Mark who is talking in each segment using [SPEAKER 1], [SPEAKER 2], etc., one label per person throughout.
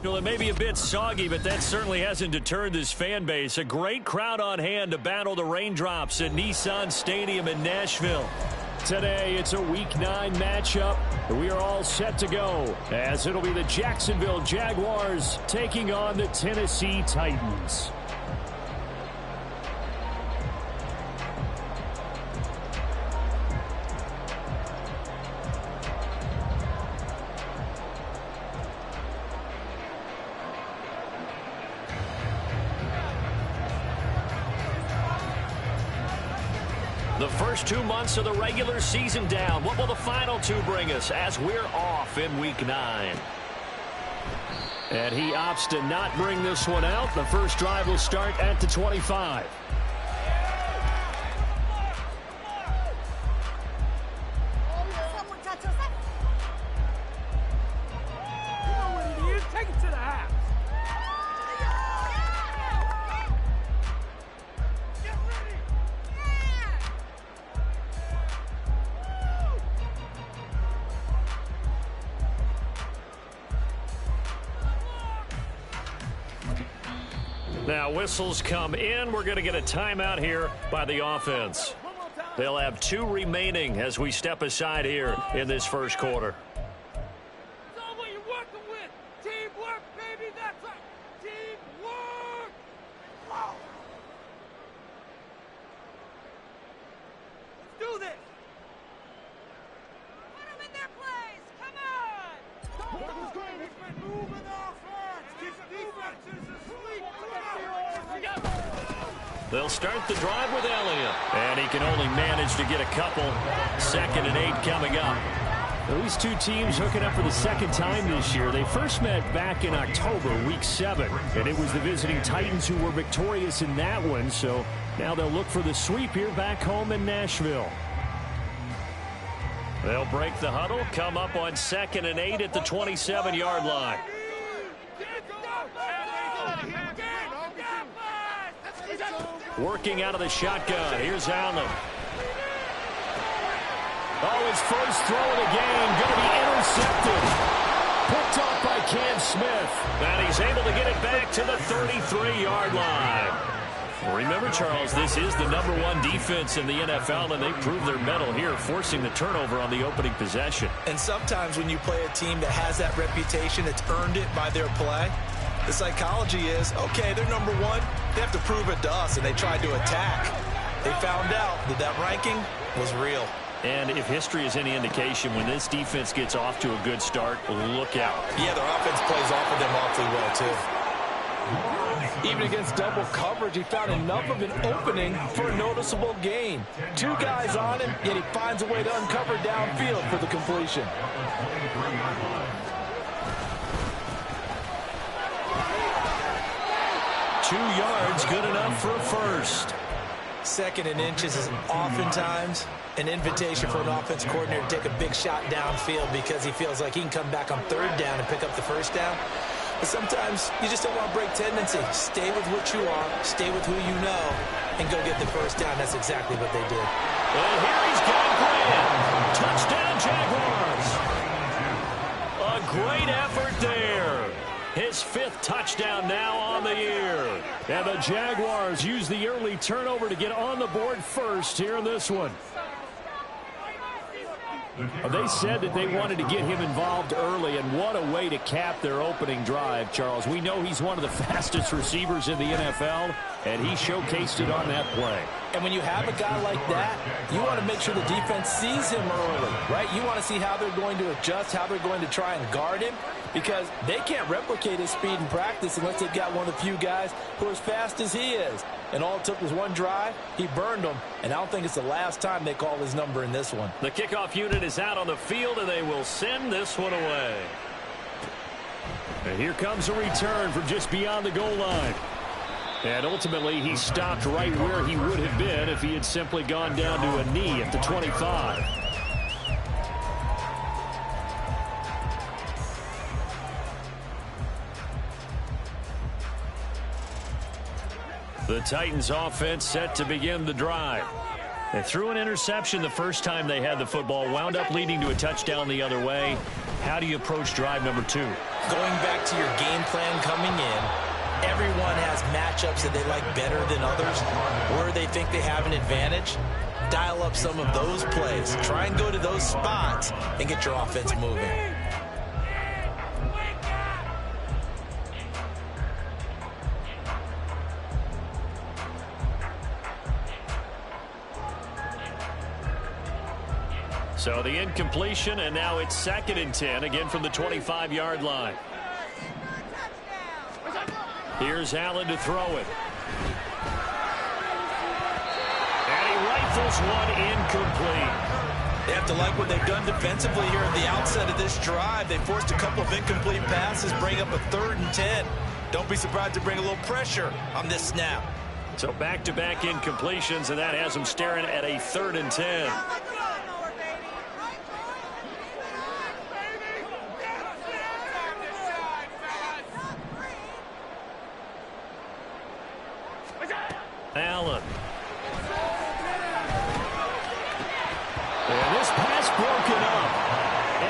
[SPEAKER 1] Well, it may be a bit soggy, but that certainly hasn't deterred this fan base. A great crowd on hand to battle the raindrops at Nissan Stadium in Nashville. Today, it's a Week 9 matchup. We are all set to go, as it'll be the Jacksonville Jaguars taking on the Tennessee Titans. The first 2 months of the regular season down. What will the final 2 bring us as we're off in Week 9? And he opts to not bring this one out. The first drive will start at the 25.
[SPEAKER 2] Take it to the house.
[SPEAKER 1] Now, whistles come in. We're going to get a timeout here by the offense. They'll have 2 remaining as we step aside here in this first quarter.
[SPEAKER 2] That's all what you're working with. Teamwork, baby. That's right. Teamwork. Wow. Let's do this. Put them in their place. Come on. Moving offense. Keep the defenses asleep.
[SPEAKER 1] They'll start the drive with Elliott. And he can only manage to get a couple. 2nd and 8 coming up.
[SPEAKER 3] These 2 teams hooking up for the second time this year. They first met back in October, Week 7. And it was the visiting Titans who were victorious in that one. So now they'll look for the sweep here back home in Nashville.
[SPEAKER 1] They'll break the huddle, come up on 2nd and 8 at the 27-yard line. Working out of the shotgun. Here's Allen.
[SPEAKER 3] Oh, his first throw of the game going to be intercepted. Picked off by Cam Smith.
[SPEAKER 1] And he's able to get it back to the 33-yard line. Remember, Charles, this is the #1 defense in the NFL, and they proved their mettle here, forcing the turnover on the opening possession.
[SPEAKER 4] And sometimes when you play a team that has that reputation, it's earned it by their play. The psychology is, okay, they're #1. They have to prove it to us, and they tried to attack. They found out that that ranking was real.
[SPEAKER 1] And if history is any indication, when this defense gets off to a good start, look out.
[SPEAKER 4] Yeah, their offense plays off of them awfully well, too.
[SPEAKER 5] Even against double coverage, he found enough of an opening for a noticeable gain. 2 guys on him, yet he finds a way to uncover downfield for the completion.
[SPEAKER 1] 2 yards, good enough for a first.
[SPEAKER 4] 2nd and inches is oftentimes an invitation for an offense coordinator to take a big shot downfield because he feels like he can come back on 3rd down and pick up the first down. But sometimes you just don't want to break tendency. Stay with what you are, stay with who you know, and go get the first down. That's exactly what they did.
[SPEAKER 1] And here he's got Graham. Touchdown, Jaguars. A great effort there. His 5th touchdown now on the year.
[SPEAKER 3] And the Jaguars use the early turnover to get on the board first here in this one. They said that they wanted to get him involved early, and what a way to cap their opening drive, Charles. We know he's one of the fastest receivers in the NFL, and he showcased it on that play.
[SPEAKER 5] And when you have a guy like that, you want to make sure the defense sees him early, right? You want to see how they're going to adjust, how they're going to try and guard him, because they can't replicate his speed in practice unless they've got one of the few guys who are as fast as he is. And all it took was one drive. He burned them, and I don't think it's the last time they call his number in this one.
[SPEAKER 1] The kickoff unit is out on the field, and they will send this one away.
[SPEAKER 3] And here comes a return from just beyond the goal line. And ultimately, he stopped right where he would have been if he had simply gone down to a knee at the 25. The Titans offense set to begin the drive.
[SPEAKER 1] They threw an interception the first time they had the football, wound up leading to a touchdown the other way. How do you approach drive number 2?
[SPEAKER 4] Going back to your game plan coming in, everyone has matchups that they like better than others, where they think they have an advantage. Dial up some of those plays. Try and go to those spots and get your offense moving.
[SPEAKER 1] So the incompletion, and now it's 2nd and 10, again from the 25-yard line. Here's Allen to throw it. And he rifles one incomplete.
[SPEAKER 4] They have to like what they've done defensively here at the outset of this drive. They forced a couple of incomplete passes, bring up a 3rd and 10. Don't be surprised to bring a little pressure on this snap.
[SPEAKER 1] So back-to-back incompletions, and that has them staring at a 3rd and 10. Allen. And this pass broken up.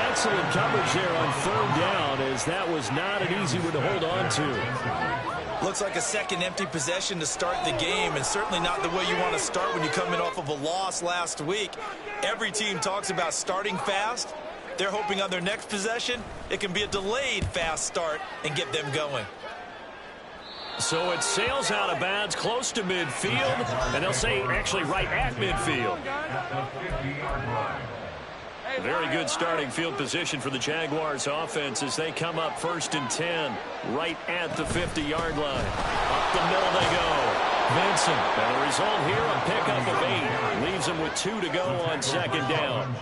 [SPEAKER 1] Excellent coverage there on 3rd down, as that was not an easy one to hold on to.
[SPEAKER 4] Looks like a second empty possession to start the game, and certainly not the way you want to start when you come in off of a loss last week. Every team talks about starting fast. They're hoping on their next possession, it can be a delayed fast start and get them going.
[SPEAKER 1] So it sails out of bounds close to midfield, and they'll say actually right at midfield. Very good starting field position for the Jaguars offense as they come up 1st and 10 right at the 50-yard line. Up the middle they go. Vincent, and the result here, a pickup of 8. Leaves them with 2 to go on 2nd down.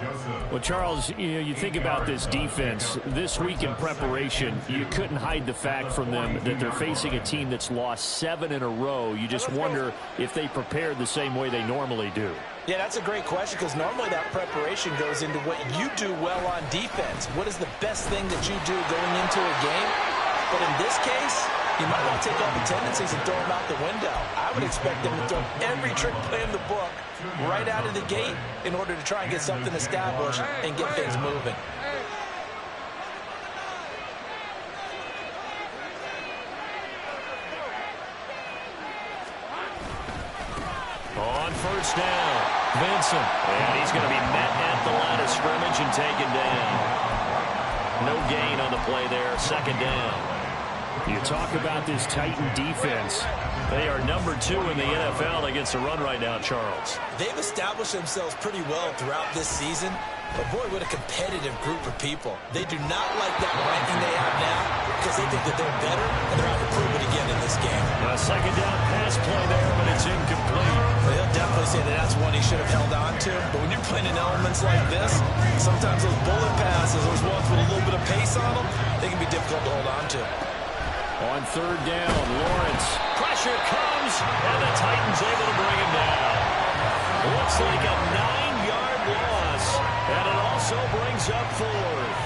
[SPEAKER 3] Well, Charles, you think about this defense. This week in preparation, you couldn't hide the fact from them that they're facing a team that's lost 7 in a row. You just wonder if they prepared the same way they normally do.
[SPEAKER 5] Yeah, that's a great question, because normally that preparation goes into what you do well on defense. What is the best thing that you do going into a game? But in this case, you might want to take all the tendencies and throw them out the window. I would expect them to throw every trick play in the book right out of the gate in order to try and get something established and get things moving.
[SPEAKER 1] On 1st down, Vincent. And he's going to be met at the line of scrimmage and taken down. No gain on the play there, 2nd down.
[SPEAKER 3] You talk about this Titan defense.
[SPEAKER 1] They are number 2 in the NFL against the run right now, Charles.
[SPEAKER 4] They've established themselves pretty well throughout this season. But, boy, what a competitive group of people. They do not like that ranking they have now because they think that they're better, and they're out to prove it again in this game.
[SPEAKER 1] A 2nd down pass play there, but it's incomplete.
[SPEAKER 4] Well, he'll definitely say that that's one he should have held on to. But when you're playing in elements like this, sometimes those bullet passes, those ones with a little bit of pace on them, they can be difficult to hold on to.
[SPEAKER 3] On 3rd down, Lawrence.
[SPEAKER 1] Pressure comes, and the Titans able to bring him down. Looks like a 9-yard loss, and it also brings up 4th.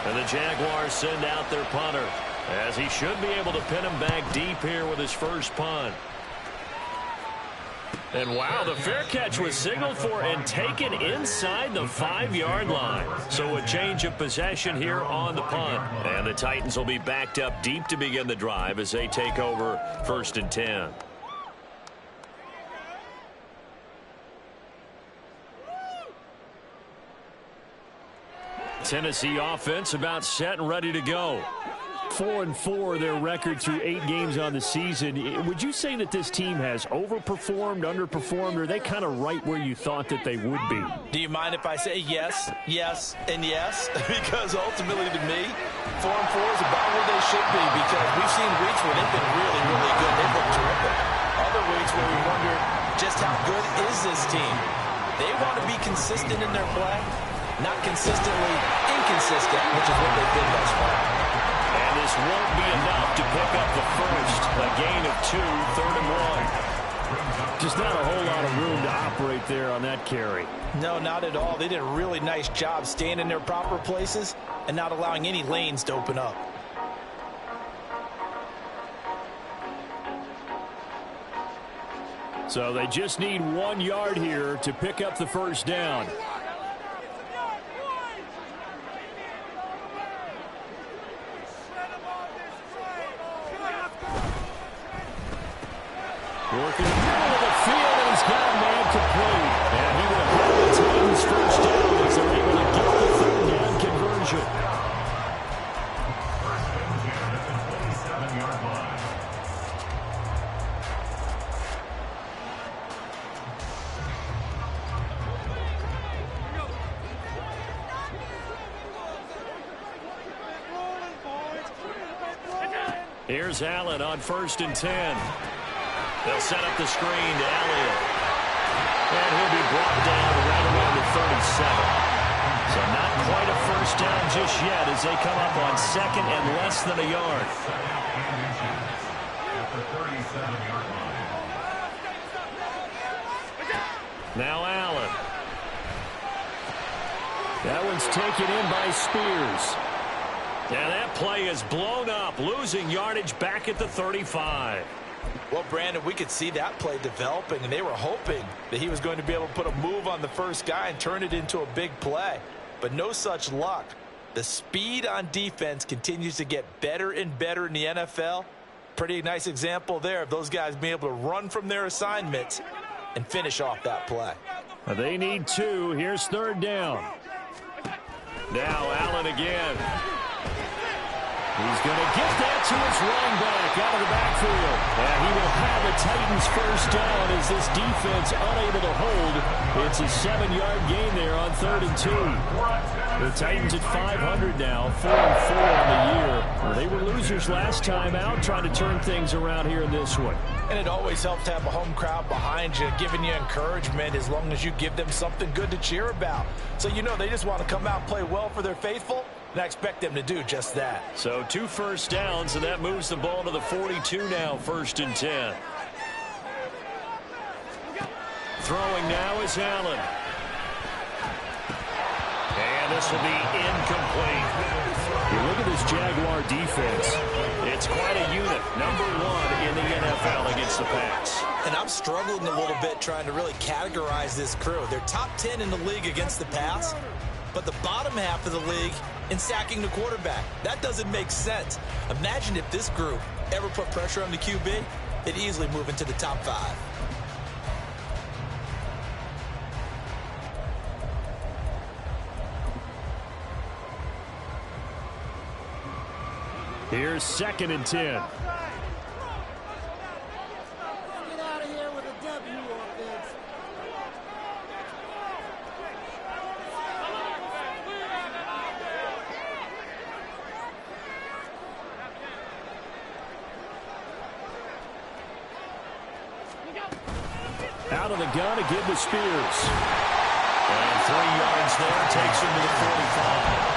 [SPEAKER 1] And the Jaguars send out their punter, as he should be able to pin him back deep here with his first punt. And wow, the fair catch was signaled for and taken inside the 5-yard line. So a change of possession here on the punt. And the Titans will be backed up deep to begin the drive as they take over 1st and 10. Tennessee offense about set and ready to go.
[SPEAKER 3] 4-4 their record through 8 games on the season. Would you say that this team has overperformed, underperformed, or are they kind of right where you thought that they would be?
[SPEAKER 5] Do you mind if I say yes, yes, and yes? Because ultimately to me, 4-4 is about where they should be, because we've seen weeks where they've been really, really good. They've looked terrific. Other weeks where we wonder just how good is this team. They want to be consistent in their play, not consistently inconsistent, which is what they've been thus far.
[SPEAKER 1] And this won't be enough to pick up the first. A gain of 2, 3rd and 1.
[SPEAKER 3] Just not a whole lot of room to operate there on that carry.
[SPEAKER 5] No, not at all. They did a really nice job staying in their proper places and not allowing any lanes to open up.
[SPEAKER 1] So they just need 1 yard here to pick up the first down. Working the middle of the field, and he's got a man complete. And he will have the Titans first down as they're able to get the third down conversion. Here's Allen on 1st and 10. They'll set up the screen to Elliott. And he'll be brought down right around the 37. So not quite a first down just yet as they come up on 2nd and less than a yard. Now Allen. That one's taken in by Spears. And that play is blown up, losing yardage back at the 35.
[SPEAKER 5] Well, Brandon, we could see that play developing, and they were hoping that he was going to be able to put a move on the first guy and turn it into a big play. But no such luck. The speed on defense continues to get better and better in the NFL. Pretty nice example there of those guys being able to run from their assignments and finish off that play.
[SPEAKER 1] They need 2. Here's 3rd down. Now Allen again. He's going to get that to his running back out of the backfield. And he will have a Titans first down as this defense unable to hold. It's a 7-yard gain there on 3rd and 2. The Titans at 500 now, 4-4 on the year. Well, they were losers last time out, trying to turn things around here in this one.
[SPEAKER 5] And it always helps to have a home crowd behind you, giving you encouragement as long as you give them something good to cheer about. So you know they just want to come out and play well for their faithful. And I expect them to do just that.
[SPEAKER 1] So 2 first downs, and that moves the ball to the 42 now, 1st and 10. Throwing now is Allen. And this will be incomplete. You look at this Jaguar defense. It's quite a unit, number 1 in the NFL against the pass.
[SPEAKER 4] And I'm struggling a little bit trying to really categorize this crew. They're top 10 in the league against the pass, but the bottom half of the league in sacking the quarterback. That doesn't make sense. Imagine if this group ever put pressure on the QB, they'd easily move into the top 5.
[SPEAKER 1] Here's 2nd and 10.
[SPEAKER 2] Get out of here with a W, offense.
[SPEAKER 1] Out of the gun to give to Spears. And 3 yards there, takes him to the 45.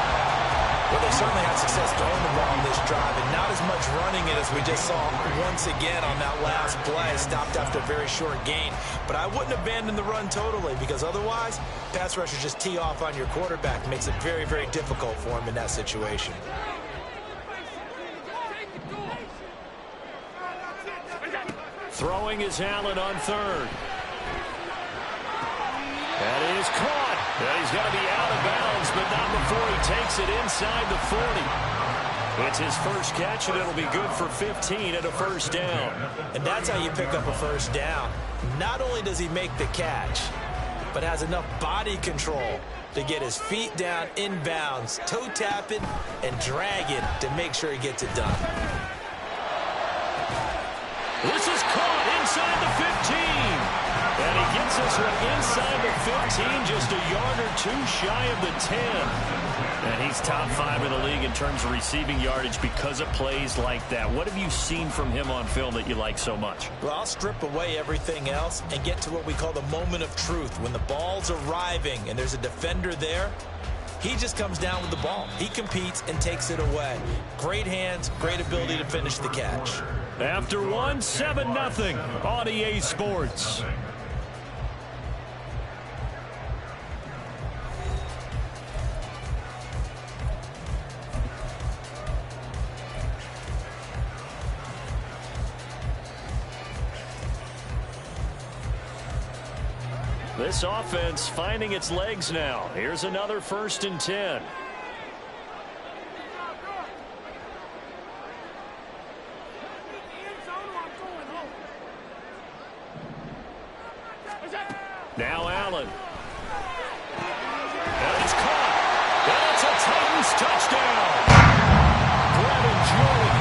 [SPEAKER 5] Well, they certainly had success throwing the ball on this drive, and not as much running it as we just saw once again on that last play. Stopped after a very short gain. But I wouldn't abandon the run totally, because otherwise, pass rushers just tee off on your quarterback. Makes it very, very difficult for him in that situation.
[SPEAKER 1] Throwing is Allen on 3rd. That is caught. He's going to be out of bounds, but not before he takes it inside the 40. It's his first catch, and it'll be good for 15 and a first down.
[SPEAKER 5] And that's how you pick up a first down. Not only does he make the catch, but has enough body control to get his feet down inbounds, toe tapping and dragging to make sure he gets it done.
[SPEAKER 1] This is caught inside the 15. And he gets this one inside the 15, just a yard or 2 shy of the 10. And he's top 5 in the league in terms of receiving yardage because of plays like that. What have you seen from him on film that you like so much?
[SPEAKER 5] Well, I'll strip away everything else and get to what we call the moment of truth. When the ball's arriving and there's a defender there, he just comes down with the ball. He competes and takes it away. Great hands, great ability to finish the catch.
[SPEAKER 1] After 1, 7-0 on EA Sports. This offense finding its legs now. Here's another 1st and 10. Now Allen. And it's caught. And it's a Titans touchdown. Brevin Jordan.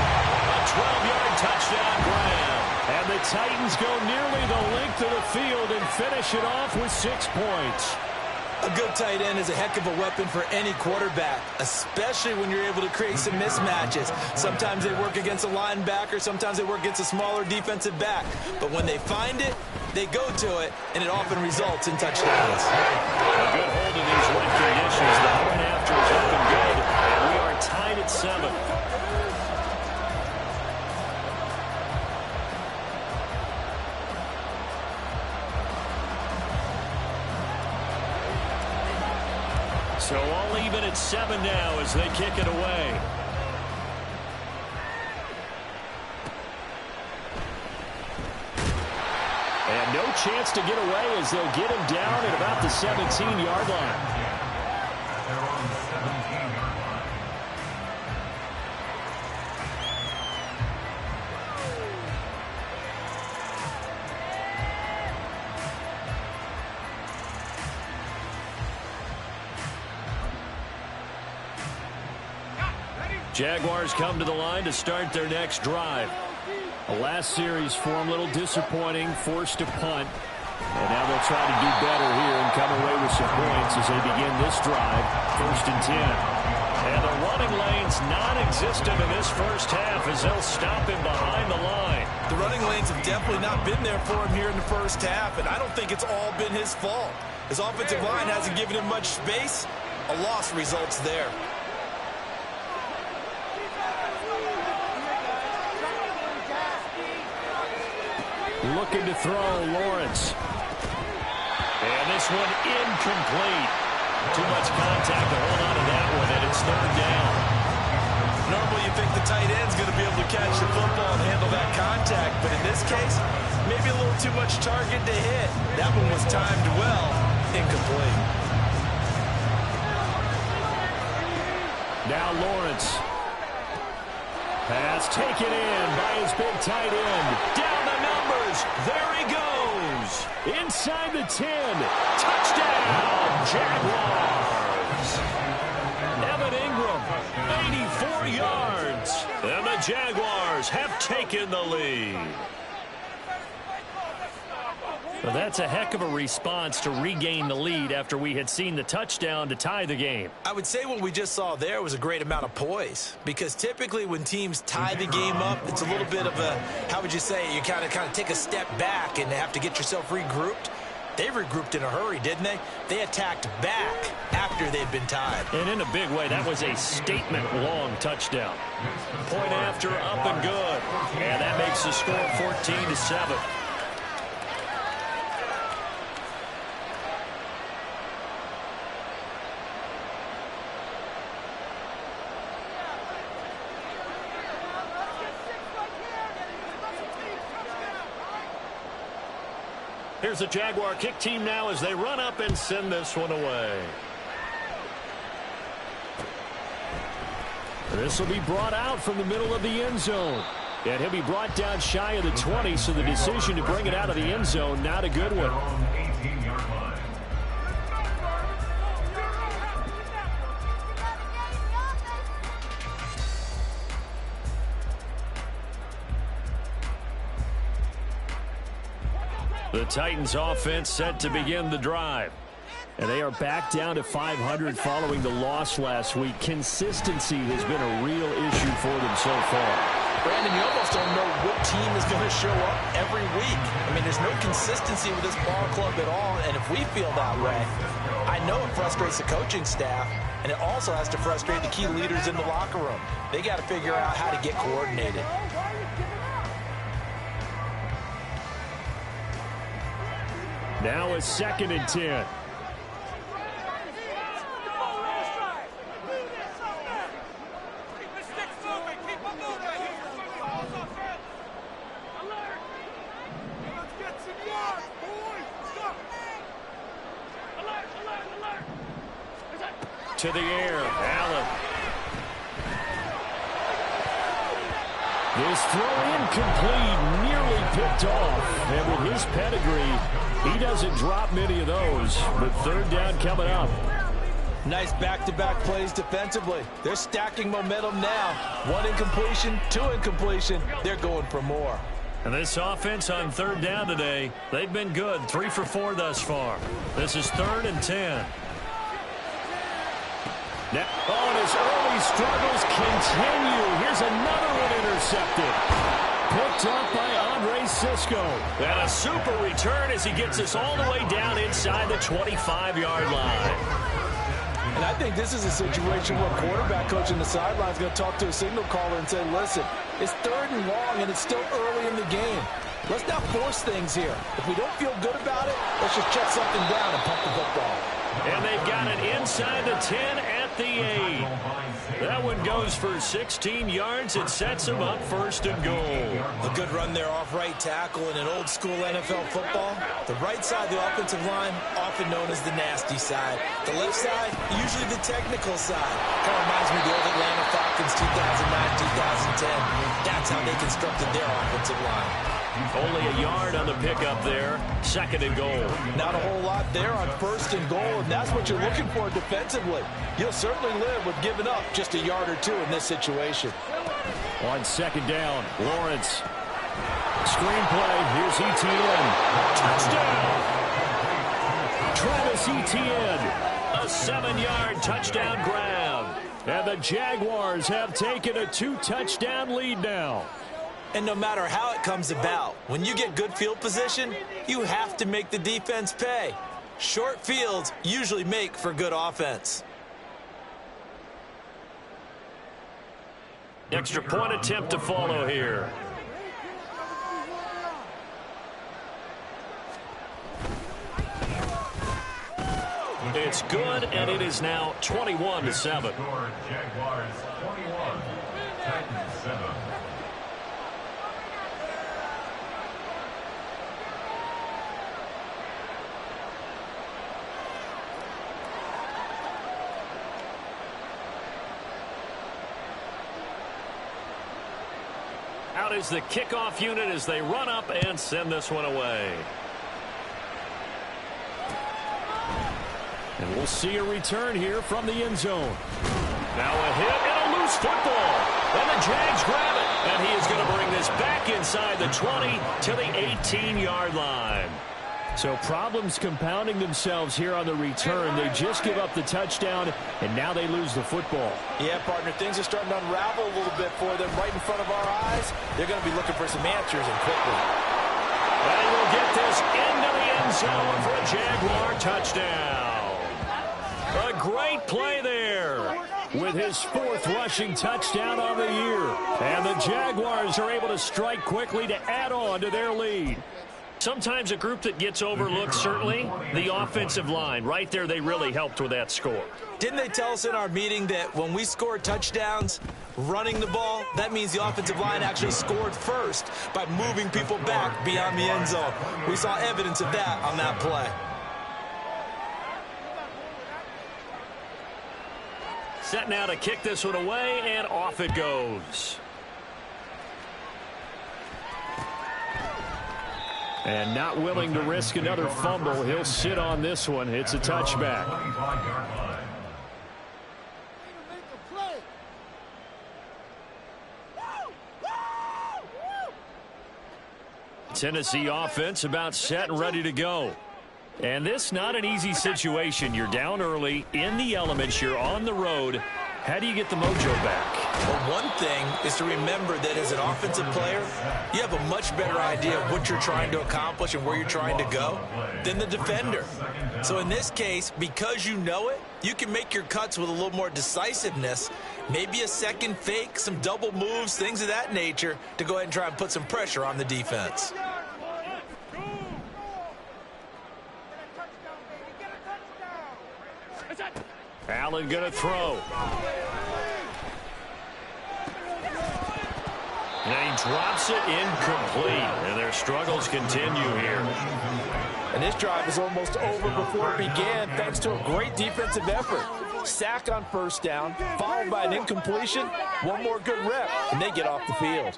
[SPEAKER 1] A 12-yard touchdown grab. And the Titans go nearly the length of the field and finish it off with 6 points.
[SPEAKER 4] A good tight end is a heck of a weapon for any quarterback, especially when you're able to create some mismatches. Sometimes they work against a linebacker, sometimes they work against a smaller defensive back. But when they find it, they go to it, and it often results in touchdowns.
[SPEAKER 1] A good hold in these wet conditions. The run after is looking good, and we are tied at 7. So all even at 7 now as they kick it away. And no chance to get away as they'll get him down at about the 17-yard line. Jaguars come to the line to start their next drive. The last series for them, a little disappointing, forced to punt. And now they'll try to do better here and come away with some points as they begin this drive, 1st and 10. And the running lane's non-existent in this first half as they'll stop him behind the line.
[SPEAKER 4] The running lanes have definitely not been there for him here in the first half, and I don't think it's all been his fault. His offensive line hasn't given him much space. A loss results there.
[SPEAKER 1] Looking to throw, Lawrence. And this one incomplete. Too much contact to hold on to that one, and it's 3rd down.
[SPEAKER 4] Normally you think the tight end's going to be able to catch the football and handle that contact, but in this case, maybe a little too much target to hit. That one was timed well, incomplete.
[SPEAKER 1] Now Lawrence. Pass taken in by his big tight end. Down the numbers. There he goes. Inside the 10. Touchdown, Jaguars. Evan Ingram, 84 yards. And the Jaguars have taken the lead. Well, that's a heck of a response to regain the lead after we had seen the touchdown to tie the game.
[SPEAKER 4] I would say what we just saw there was a great amount of poise, because typically when teams tie the game up, it's a little bit of a, how would you say, you kind of take a step back and have to get yourself regrouped. They regrouped in a hurry, didn't they? They attacked back after they'd been tied.
[SPEAKER 1] And in a big way, that was a statement-long touchdown. Point after, up and good. And that makes the score 14-7. Here's the Jaguar kick team now as they run up and send this one away. This will be brought out from the middle of the end zone. And he'll be brought down shy of the 20, so the decision to bring it out of the end zone, not a good one. The Titans offense set to begin the drive. And they are back down to 500 following the loss last week. Consistency has been a real issue for them so far.
[SPEAKER 4] Brandon, you almost don't know what team is going to show up every week. I mean, there's no consistency with this ball club at all, and if we feel that way, I know it frustrates the coaching staff, and it also has to frustrate the key leaders in the locker room. They got to figure out how to get coordinated.
[SPEAKER 1] Now a 2nd and 10. to the air. Allen.
[SPEAKER 3] This throw incomplete, nearly picked off. And with his pedigree, he doesn't drop many of those. But third down coming up.
[SPEAKER 5] Nice back-to-back plays defensively. They're stacking momentum now. One incompletion, two incompletion. They're going for more.
[SPEAKER 1] And this offense on third down today, they've been good. 3 for 4 thus far. This is 3rd and 10.
[SPEAKER 3] Now, and his early struggles continue. Here's another one intercepted. Picked up by Andre Cisco.
[SPEAKER 1] And a super return as he gets us all the way down inside the 25-yard line.
[SPEAKER 5] And I think this is a situation where quarterback coach in the sideline is going to talk to a signal caller and say, listen, it's 3rd and long and it's still early in the game. Let's not force things here. If we don't feel good about it, let's just check something down and pump the football.
[SPEAKER 1] And they've got it inside the 10 at the 8. That one goes for 16 yards. It sets them up 1st and goal.
[SPEAKER 4] A good run there off right tackle in an old school NFL football. The right side of the offensive line, often known as the nasty side. The left side, usually the technical side. Kind of reminds me of the old Atlanta Falcons 2009-2010. That's how they constructed their offensive line.
[SPEAKER 1] Only a yard on the pickup there. 2nd and goal.
[SPEAKER 5] Not a whole lot there on 1st and goal, and that's what you're looking for defensively. You'll certainly live with giving up just a yard or two in this situation.
[SPEAKER 3] On 2nd down, Lawrence. Screenplay. Here's Etienne. Touchdown. Travis Etienne.
[SPEAKER 1] A 7-yard touchdown grab.
[SPEAKER 3] And the Jaguars have taken a 2-touchdown lead now.
[SPEAKER 4] And no matter how it comes about, when you get good field position, you have to make the defense pay. Short fields usually make for good offense.
[SPEAKER 1] Extra point attempt to follow here. It's good, and it is now 21-7.
[SPEAKER 6] Jaguars 21, Titans 7.
[SPEAKER 1] Out is the kickoff unit as they run up and send this one away.
[SPEAKER 3] And we'll see a return here from the end zone.
[SPEAKER 1] Now a hit and a loose football. And the Jags grab it. And he is going to bring this back inside the 20 to the 18-yard line.
[SPEAKER 3] So problems compounding themselves here on the return. They just give up the touchdown, and now they lose the football.
[SPEAKER 5] Yeah, partner, things are starting to unravel a little bit for them right in front of our eyes. They're going to be looking for some answers, and quickly.
[SPEAKER 1] And he will get this into the end zone for a Jaguar touchdown. A great play there.
[SPEAKER 3] With his 4th rushing touchdown on the year. And the Jaguars are able to strike quickly to add on to their lead.
[SPEAKER 1] Sometimes a group that gets overlooked, certainly, the offensive line. Right there, they really helped with that score.
[SPEAKER 4] Didn't they tell us in our meeting that when we score touchdowns, running the ball, that means the offensive line actually scored first by moving people back beyond the end zone? We saw evidence of that on that play.
[SPEAKER 1] Set now to kick this one away, and off it goes.
[SPEAKER 3] And not willing to risk another fumble. He'll sit on this one. It's a touchback.
[SPEAKER 1] Tennessee offense about set and ready to go. And this not an easy situation. You're down early, in the elements, you're on the road. How do you get the mojo back?
[SPEAKER 4] Well, one thing is to remember that as an offensive player, you have a much better idea of what you're trying to accomplish and where you're trying to go than the defender. So in this case, because you know it, you can make your cuts with a little more decisiveness, maybe a second fake, some double moves, things of that nature, to go ahead and try and put some pressure on the defense.
[SPEAKER 1] Allen going to throw. And he drops it incomplete. And their struggles continue here.
[SPEAKER 5] And this drive is almost over before it began thanks to a great defensive effort. sack on first down, followed by an incompletion, one more good rep, and they get off the field.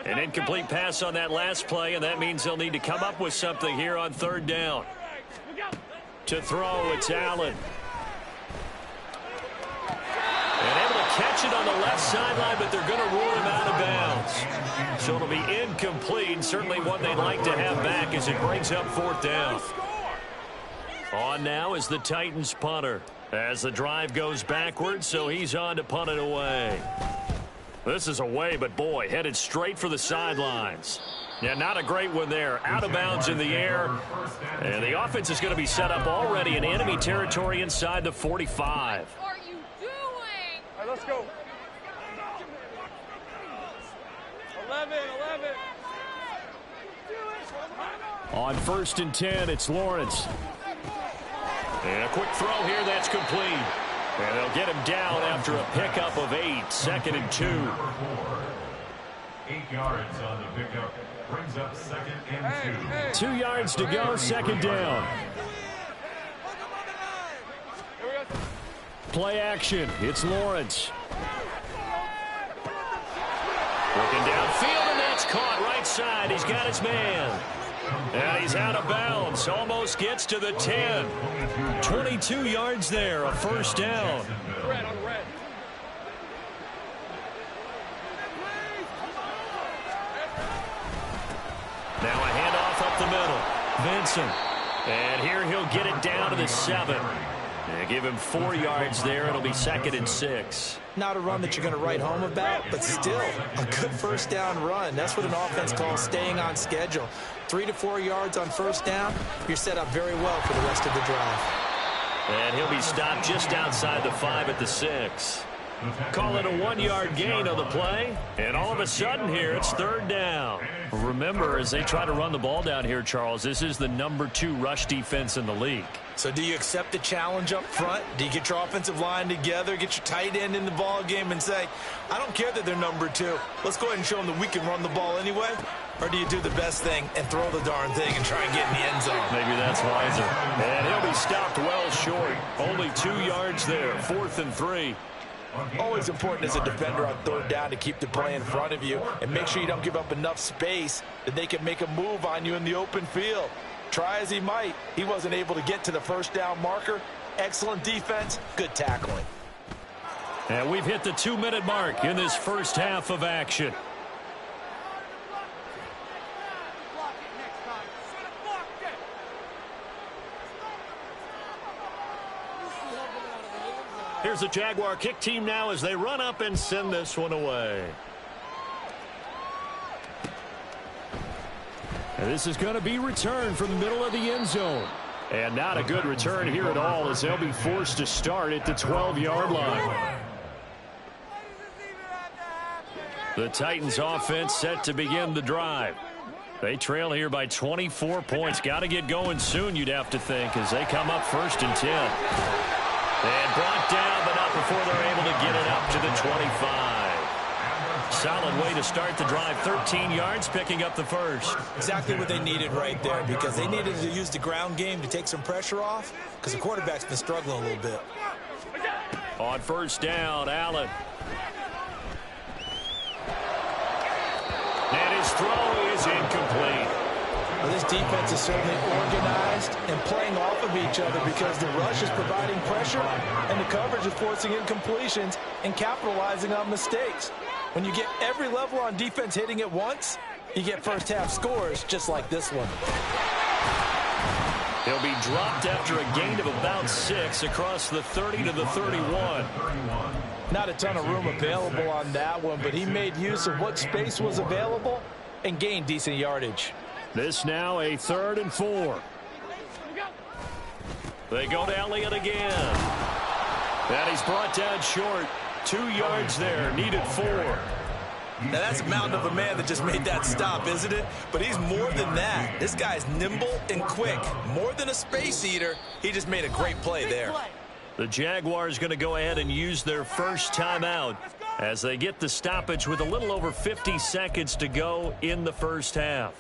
[SPEAKER 1] An incomplete pass on that last play, and that means they'll need to come up with something here on third down. To throw, it's Allen. And able to catch it on the left sideline, but they're going to rule him out of bounds. So it'll be incomplete, certainly one they'd like to have back as it brings up fourth down. On now is the Titans punter as the drive goes backwards, so he's on to punt it away. This is away, but boy, headed straight for the sidelines. Yeah, not a great one there. Out of bounds in the air. And the offense is going to be set up already in enemy territory inside the 45.
[SPEAKER 2] What are you doing?
[SPEAKER 7] All right, let's go. 11.
[SPEAKER 3] On 1st and 10, it's Lawrence.
[SPEAKER 1] And a quick throw here, that's complete. And they'll get him down after a pickup of 8, 2nd and 2.
[SPEAKER 6] 8 yards on the pickup. Brings up 2nd and 2.
[SPEAKER 3] 2 yards to go, 2nd down. Play action, it's Lawrence.
[SPEAKER 1] Working downfield, and that's caught right side. He's got his man. And he's out of bounds. Almost gets to the 10. 22 yards there, a first down.
[SPEAKER 7] Red on red.
[SPEAKER 1] Now a handoff up the middle. Vincent. And here he'll get it down to the 7. And give him 4 yards there. It'll be 2nd and 6.
[SPEAKER 4] Not a run that you're going to write home about, but still a good first down run. That's what an offense calls staying on schedule. 3 to 4 yards on first down, you're set up very well for the rest of the drive.
[SPEAKER 1] And he'll be stopped just outside the 5 at the 6. Call it a 1-yard gain on the play. And all of a sudden here, it's 3rd down. Remember, as they try to run the ball down here, Charles, this is the number 2 rush defense in the league.
[SPEAKER 4] So do you accept the challenge up front? Do you get your offensive line together, get your tight end in the ball game and say, I don't care that they're number 2. Let's go ahead and show them that we can run the ball anyway? Or do you do the best thing and throw the darn thing and try and get in the end zone?
[SPEAKER 1] Maybe that's wiser. And he'll be stopped well short. Only 2 yards there, 4th and 3.
[SPEAKER 5] Always important as a defender on 3rd down to keep the play in front of you and make sure you don't give up enough space that they can make a move on you in the open field. Try as he might, he wasn't able to get to the first down marker. Excellent defense, good tackling.
[SPEAKER 1] And we've hit the 2-minute mark in this first half of action. Here's the Jaguar kick team now as they run up and send this one away.
[SPEAKER 3] And this is going to be returned from the middle of the end zone.
[SPEAKER 1] And not a good return here at all as they'll be forced to start at the 12-yard line. The Titans offense set to begin the drive. They trail here by 24 points. Got to get going soon, you'd have to think, as they come up 1st and 10. And brought down, but not before they're able to get it up to the 25. Solid way to start the drive. 13 yards, picking up the first.
[SPEAKER 4] Exactly what they needed right there, because they needed to use the ground game to take some pressure off, because the quarterback's been struggling a little bit.
[SPEAKER 1] On 1st down, Allen. And his throw is incomplete.
[SPEAKER 5] Well, this defense is certainly organized and playing off of each other because the rush is providing pressure and the coverage is forcing incompletions and capitalizing on mistakes. When you get every level on defense hitting at once, you get first half scores just like this one.
[SPEAKER 1] He'll be dropped after a gain of about 6 across the 30 to the 31.
[SPEAKER 5] Not a ton of room available on that one, but he made use of what space was available and gained decent yardage.
[SPEAKER 3] This now a 3rd and 4.
[SPEAKER 1] They go to Elliott again. And he's brought down short. 2 yards there, needed 4.
[SPEAKER 4] Now, that's a mountain of a man that just made that stop, isn't it? But he's more than that. This guy's nimble and quick. More than a space eater, he just made a great play there.
[SPEAKER 1] The Jaguars going to go ahead and use their first timeout as they get the stoppage with a little over 50 seconds to go in the first half.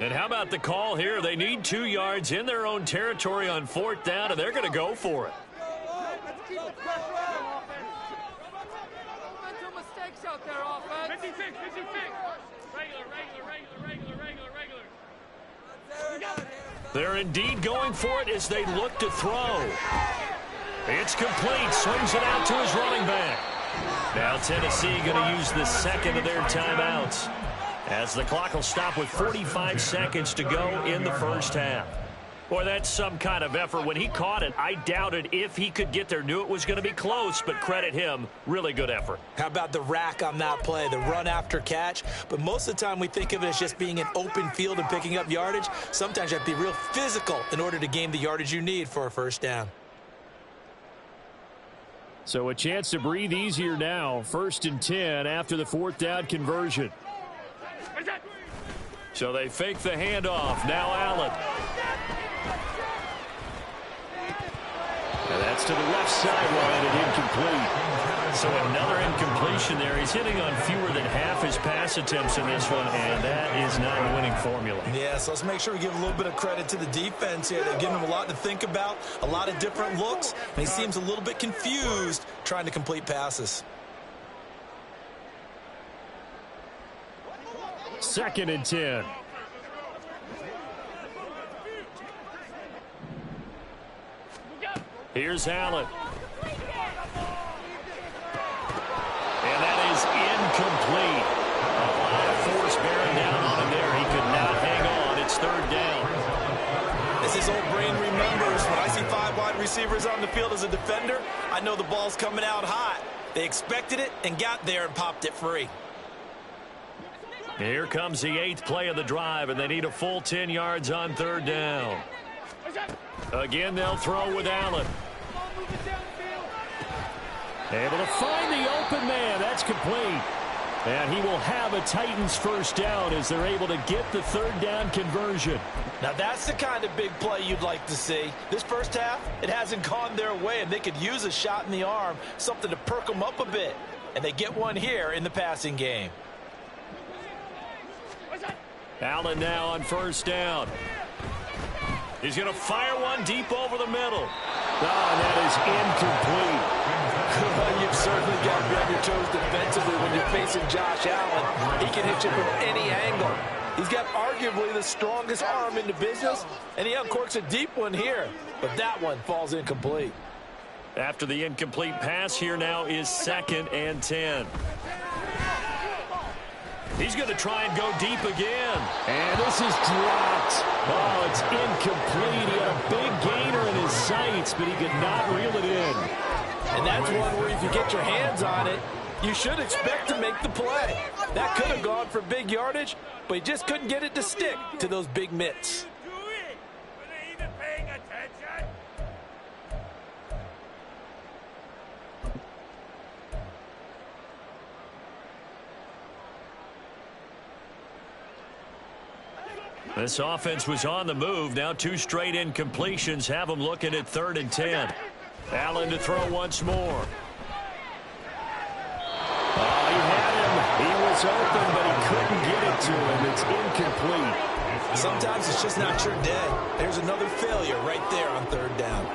[SPEAKER 1] And how about the call here? They need 2 yards in their own territory on 4th down, and they're going to go for it.
[SPEAKER 2] Let's keep it fresh on offense. Mental mistakes out there, offense.
[SPEAKER 7] 56. Regular.
[SPEAKER 1] They're indeed going for it as they look to throw. It's complete. Swings it out to his running back. Now Tennessee going to use the second of their timeouts, as the clock will stop with 45 seconds to go in the first half. Boy, that's some kind of effort. When he caught it, I doubted if he could get there. Knew it was going to be close, but credit him. Really good effort.
[SPEAKER 4] How about the rack on that play, the run after catch? But most of the time we think of it as just being an open field and picking up yardage. Sometimes you have to be real physical in order to gain the yardage you need for a first down.
[SPEAKER 3] So a chance to breathe easier now. 1st and 10 after the 4th down conversion.
[SPEAKER 1] So they fake the handoff. Now Allen.
[SPEAKER 3] And that's to the left sideline and incomplete.
[SPEAKER 1] So another incompletion there. He's hitting on fewer than half his pass attempts in this one, and that is not a winning formula.
[SPEAKER 4] Yeah, so let's make sure we give a little bit of credit to the defense here. They're giving him a lot to think about, a lot of different looks, and he seems a little bit confused trying to complete passes.
[SPEAKER 3] 2nd and 10.
[SPEAKER 1] Here's Allen. And that is incomplete. A lot of force bearing down on him there. He could not hang on. It's 3rd down.
[SPEAKER 4] As his old brain remembers, when I see 5 wide receivers on the field as a defender, I know the ball's coming out hot. They expected it and got there and popped it free.
[SPEAKER 1] Here comes the 8th play of the drive, and they need a full 10 yards on 3rd down. Again, they'll throw with Allen.
[SPEAKER 3] Able to find the open man. That's complete. And he will have a Titans first down as they're able to get the 3rd down conversion.
[SPEAKER 5] Now that's the kind of big play you'd like to see. This first half, it hasn't gone their way, and they could use a shot in the arm, something to perk them up a bit. And they get one here in the passing game.
[SPEAKER 1] Allen now on 1st down. He's going to fire one deep over the middle.
[SPEAKER 3] Oh, and that is incomplete.
[SPEAKER 5] You've certainly got to be on your toes defensively when you're facing Josh Allen. He can hit you from any angle. He's got arguably the strongest arm in the business, and he uncorks a deep one here. But that one falls incomplete.
[SPEAKER 1] After the incomplete pass, here now is 2nd and 10. He's going to try and go deep again.
[SPEAKER 3] And this is dropped. Oh, it's incomplete. He had a big gainer in his sights, but he could not reel it in.
[SPEAKER 5] And that's one where if you get your hands on it, you should expect to make the play. That could have gone for big yardage, but he just couldn't get it to stick to those big mitts.
[SPEAKER 1] This offense was on the move. Now 2 straight incompletions have them looking at 3rd and 10. Allen to throw once more.
[SPEAKER 3] Oh, he had him. He was open, but he couldn't get it to him. It's incomplete.
[SPEAKER 4] Sometimes it's just not your day. There's another failure right there on 3rd down.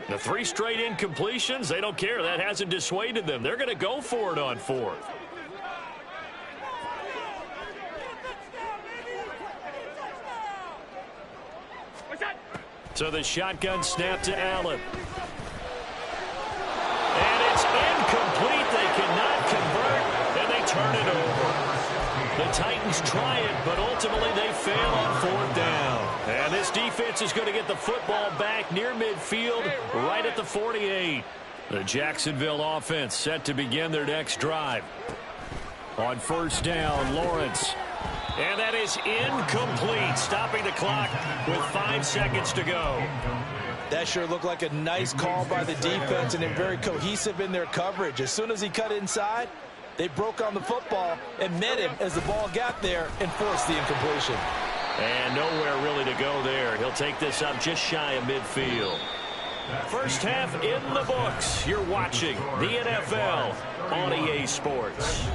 [SPEAKER 1] The 3 straight incompletions, they don't care. That hasn't dissuaded them. They're going to go for it on 4th. So the shotgun snap to Allen. And it's incomplete. They cannot convert, and they turn it over. The Titans try it, but ultimately they fail on 4th down. And this defense is going to get the football back near midfield, right at the 48. The Jacksonville offense set to begin their next drive. On 1st down, Lawrence. And that is incomplete, stopping the clock with 5 seconds to go.
[SPEAKER 5] That sure looked like a nice call by the defense, and they're very cohesive in their coverage. As soon as he cut inside, they broke on the football and met him as the ball got there and forced the incompletion.
[SPEAKER 1] And nowhere really to go there. He'll take this up just shy of midfield. First half in the books. You're watching the NFL on EA Sports.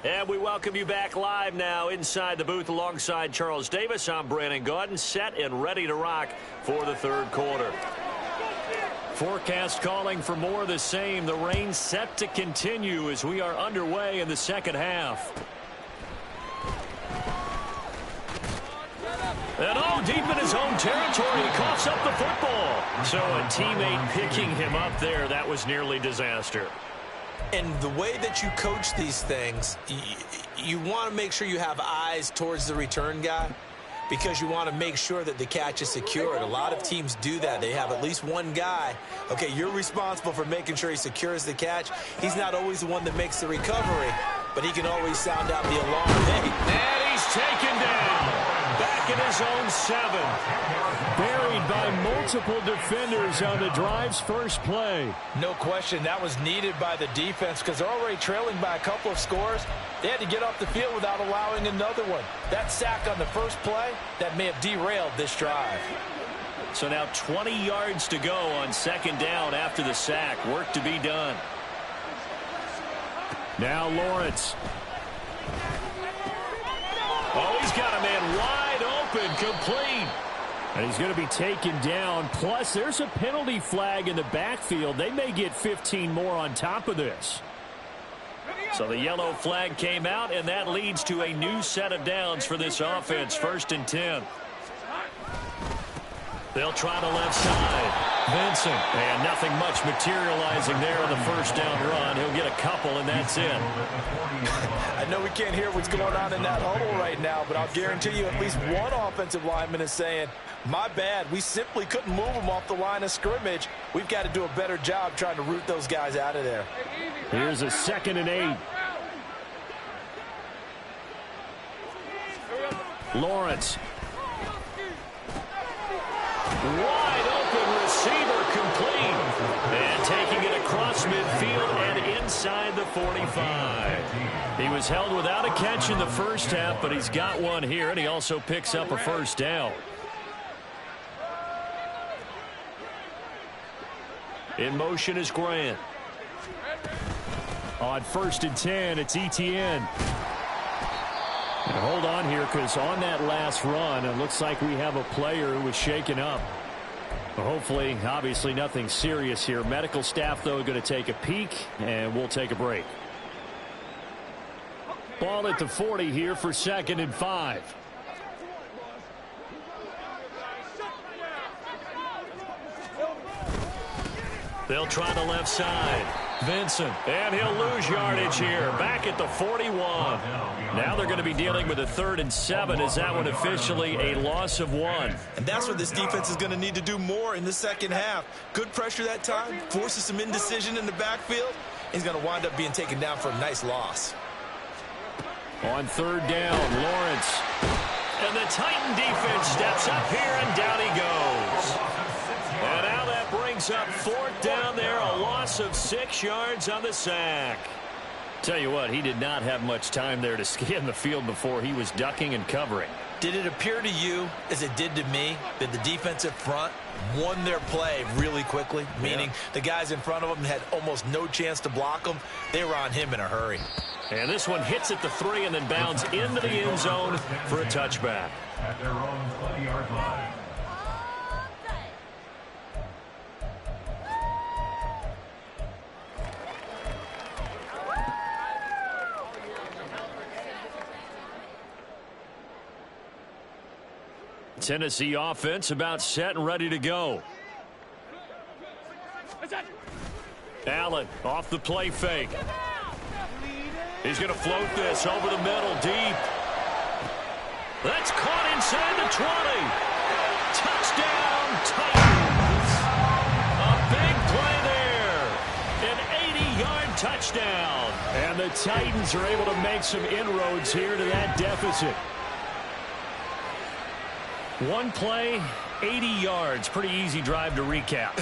[SPEAKER 1] And we welcome you back live now inside the booth alongside Charles Davis. I'm Brandon Gaudin, set and ready to rock for the third quarter. Forecast calling for more of the same. The rain set to continue as we are underway in the second half. And deep in his own territory, he coughs up the football. So a teammate picking him up there, that was nearly disaster.
[SPEAKER 4] And the way that you coach these things, you want to make sure you have eyes towards the return guy because you want to make sure that the catch is secured. A lot of teams do that. They have at least one guy. Okay, you're responsible for making sure he secures the catch. He's not always the one that makes the recovery, but he can always sound out the alarm. Hey.
[SPEAKER 1] And he's taken down. Back in his own 7.
[SPEAKER 3] Buried by multiple defenders on the drive's first play.
[SPEAKER 5] No question, that was needed by the defense because they're already trailing by a couple of scores. They had to get off the field without allowing another one. That sack on the first play, that may have derailed this drive.
[SPEAKER 1] So now 20 yards to go on second down after the sack. Work to be done.
[SPEAKER 3] Now Lawrence.
[SPEAKER 1] Oh, he's got a man wide open, complete.
[SPEAKER 3] And he's going to be taken down. Plus, there's a penalty flag in the backfield. They may get 15 more on top of this.
[SPEAKER 1] So the yellow flag came out, and that leads to a new set of downs for this offense. 1st and 10. They'll try the left side. Vincent. And nothing much materializing there in the first down run. He'll get a couple, and that's it.
[SPEAKER 5] I know we can't hear what's going on in that huddle right now, but I'll guarantee you at least one offensive lineman is saying, my bad, we simply couldn't move them off the line of scrimmage. We've got to do a better job trying to root those guys out of there.
[SPEAKER 3] Here's a 2nd and 8. Lawrence.
[SPEAKER 1] Wide open receiver, complete. And taking it across midfield and inside the 45. He was held without a catch in the first half, but he's got one here, and he also picks up a first down. In motion is Grant.
[SPEAKER 3] On 1st and 10, it's Etienne. And hold on here, because on that last run, it looks like we have a player who was shaken up. Hopefully, obviously, nothing serious here. Medical staff, though, going to take a peek, and we'll take a break. Ball at the 40 here for 2nd and 5.
[SPEAKER 1] They'll try the left side. Vincent. And he'll lose yardage here. Back at the 41. Now they're going to be dealing with a 3rd and 7. Is that one officially a loss of 1?
[SPEAKER 4] And that's what this defense is going to need to do more in the second half. Good pressure that time. Forces some indecision in the backfield. He's going to wind up being taken down for a nice loss.
[SPEAKER 3] On 3rd down, Lawrence.
[SPEAKER 1] And the Titan defense steps up here, and down he goes. And now that brings up 4th down there, a loss of 6 yards on the sack.
[SPEAKER 3] Tell you what, he did not have much time there to scan the field before he was ducking and covering.
[SPEAKER 4] Did it appear to you, as it did to me, that the defensive front won their play really quickly? Meaning the guys in front of them had almost no chance to block them. They were on him in a hurry.
[SPEAKER 1] And this one hits at the 3 and then bounds into the end zone for a touchback.
[SPEAKER 6] At their own 20-yard line.
[SPEAKER 1] Tennessee offense about set and ready to go. Allen off the play fake. He's going to float this over the middle deep. That's caught inside the 20. Touchdown, Titans. A big play there. An 80-yard touchdown.
[SPEAKER 3] And the Titans are able to make some inroads here to that deficit. One play,
[SPEAKER 1] 80 yards. Pretty easy drive to recap.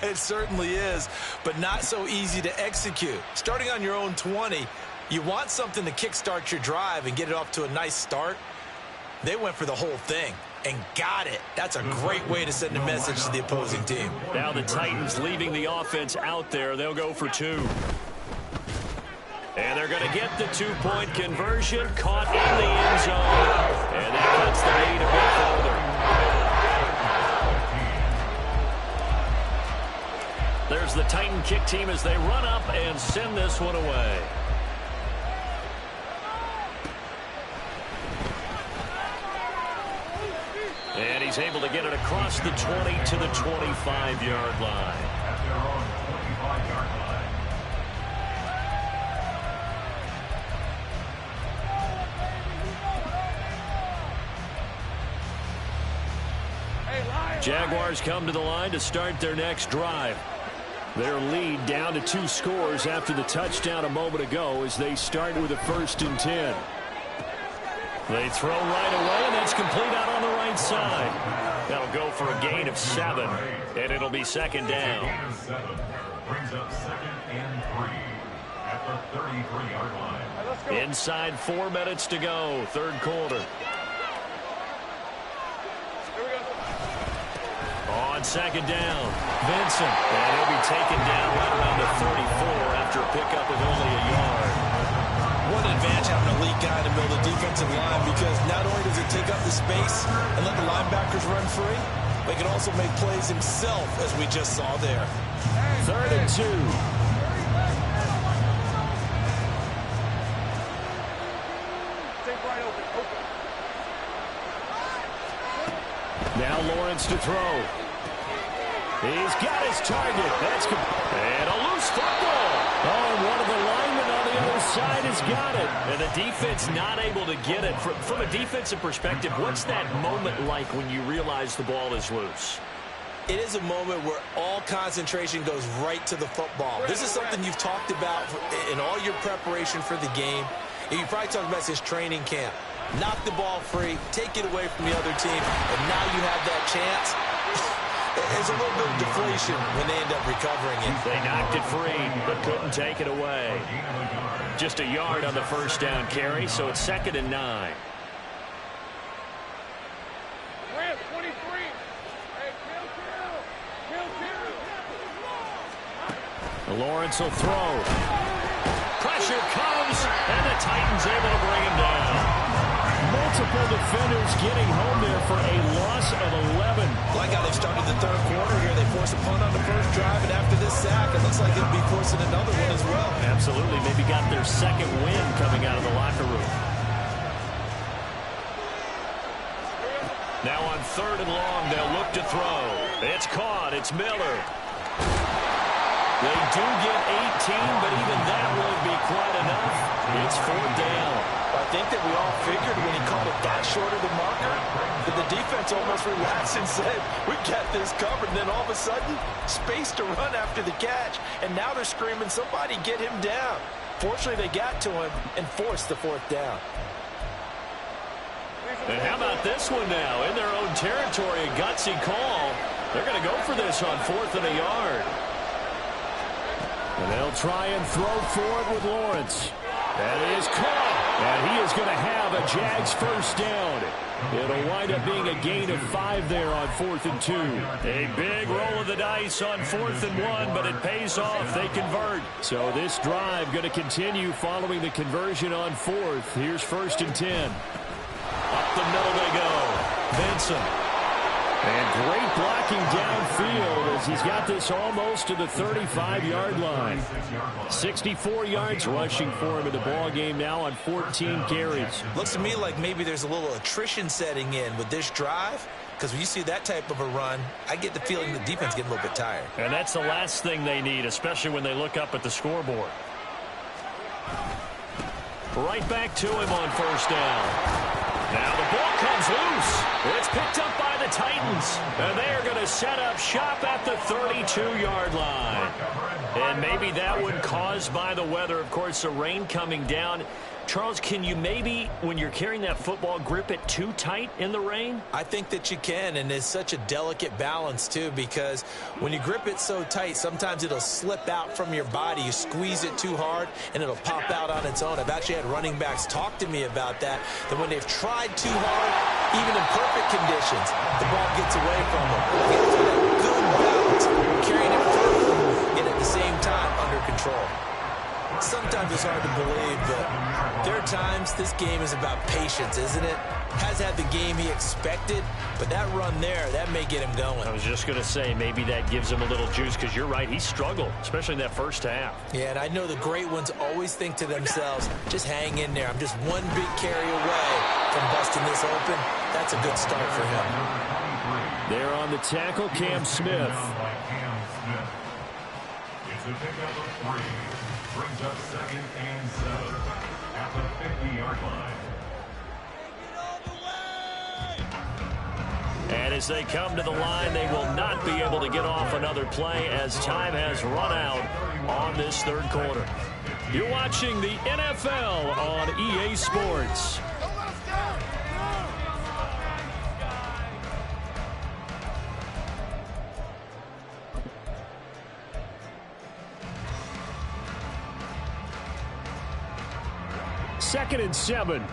[SPEAKER 4] It certainly is, but not so easy to execute. Starting on your own 20, you want something to kickstart your drive and get it off to a nice start. They went for the whole thing and got it. That's a great way to send a message to the opposing team.
[SPEAKER 1] Now the Titans leaving the offense out there. They'll go for 2. And they're going to get the 2-point conversion, caught in the end zone. And that cuts the lead a bit further. There's the Titan kick team as they run up and send this one away. And he's able to get it across the 20 to the 25-yard line.
[SPEAKER 6] At their own 25-yard line.
[SPEAKER 1] Jaguars come to the line to start their next drive. Their lead down to 2 scores after the touchdown a moment ago as they start with a 1st and 10. They throw right away, and that's complete out on the right side. That'll go for a gain of 7, and it'll be 2nd down.
[SPEAKER 6] Gain of 7 brings up 2nd and 3 at the 33-yard line.
[SPEAKER 1] Inside 4 minutes to go, 3rd quarter. On 2nd down, Vincent. And he'll be taken down right around the 34 after a pickup of only a yard.
[SPEAKER 4] What an advantage having a elite guy to build a defensive line, because not only does it take up the space and let the linebackers run free, but he can also make plays himself, as we just saw there.
[SPEAKER 1] 3rd and 2. Now Lawrence to throw. He's got his target. And a loose football. Oh, and one of the linemen on the other side has got it. And the defense not able to get it. From a defensive perspective, what's that moment like when you realize the ball is loose?
[SPEAKER 4] It is a moment where all concentration goes right to the football. This is something you've talked about in all your preparation for the game. And you probably talked about since training camp. Knock the ball free, take it away from the other team, and now you have that chance. There's a little bit of deflation when they end up recovering it.
[SPEAKER 1] They knocked it free, but couldn't take it away. Just a yard on the 1st down carry, so it's 2nd and 9.
[SPEAKER 2] Rams, 23. Hey, kill.
[SPEAKER 1] Lawrence will throw. Pressure comes, and the Titans able to bring him down. Multiple defenders getting home there for a loss of 11.
[SPEAKER 4] Like how they've started the 3rd quarter here. They forced a punt on the 1st drive, and after this sack, it looks like they'll be forcing another one as well.
[SPEAKER 1] Absolutely. Maybe got their 2nd win coming out of the locker room. Now on 3rd and long, they'll look to throw. It's caught. It's Miller. They do get 18, but even that won't be quite enough. It's 4th down.
[SPEAKER 5] I think that we all figured when he called it that short of the marker that the defense almost relaxed and said, we got this covered. And then all of a sudden, space to run after the catch. And now they're screaming, somebody get him down. Fortunately, they got to him and forced the 4th down.
[SPEAKER 1] And how about this one now? In their own territory, a gutsy call. They're going to go for this on 4th and a yard. And they'll try and throw forward with Lawrence. That is caught. And he is going to have a Jags 1st down. It'll wind up being a gain of 5 there on 4th and 2. A big roll of the dice on 4th and 1, but it pays off. They convert. So this drive going to continue following the conversion on 4th. Here's 1st and 10. Up the middle they go. Vincent. And great blocking downfield as he's got this almost to the 35-yard line. 64 yards rushing for him in the ball game now on 14 carries.
[SPEAKER 4] Looks to me like maybe there's a little attrition setting in with this drive, because when you see that type of a run, I get the feeling the defense getting a little bit tired.
[SPEAKER 1] And that's the last thing they need, especially when they look up at the scoreboard. Right back to him on 1st down. Now the ball comes loose. It's picked up by the Titans. And they are going to set up shop at the 32-yard line. And maybe that one caused by the weather. Of course, the rain coming down. Charles, can you maybe, when you're carrying that football, grip it too tight in the rain?
[SPEAKER 4] I think that you can, and it's such a delicate balance, too, because when you grip it so tight, sometimes it'll slip out from your body. You squeeze it too hard, and it'll pop out on its own. I've actually had running backs talk to me about that when they've tried too hard, even in perfect conditions, the ball gets away from them. You have to do that good balance, carrying it perfect, and at the same time under control. Sometimes it's hard to believe, but there are times this game is about patience, isn't it? Has had the game he expected, but that run there, that may get him going.
[SPEAKER 1] I was just going to say, maybe that gives him a little juice, because you're right, he struggled, especially in that first half.
[SPEAKER 4] Yeah, and I know the great ones always think to themselves, just hang in there. I'm just one big carry away from busting this open. That's a good start for him.
[SPEAKER 3] There on the tackle, Cam Smith.
[SPEAKER 6] It's a pickup of 3. Brings up 2nd and 7 at the 50-yard line.
[SPEAKER 1] And as they come to the line, they will not be able to get off another play as time has run out on this third quarter. You're watching the NFL on EA Sports. Second and 7.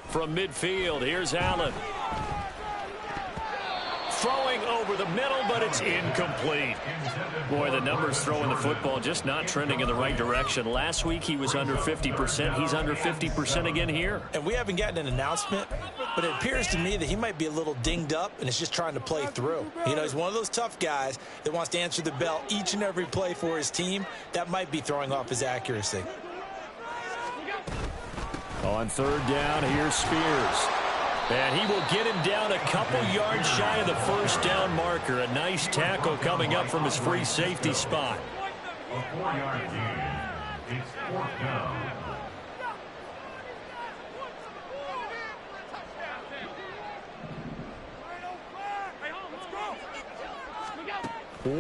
[SPEAKER 1] From midfield, here's Allen. Throwing over the middle, but it's incomplete. Boy, the numbers throwing the football just not trending in the right direction. Last week he was under 50%. He's under 50% again here.
[SPEAKER 4] And we haven't gotten an announcement, but it appears to me that he might be a little dinged up and is just trying to play through. You know, he's one of those tough guys that wants to answer the bell each and every play for his team. That might be throwing off his accuracy.
[SPEAKER 3] On third down, here's Spears.
[SPEAKER 1] And he will get him down a couple yards shy of the first down marker. A nice tackle coming up from his free safety spot.
[SPEAKER 6] A 4-yard gain. It's 4th down.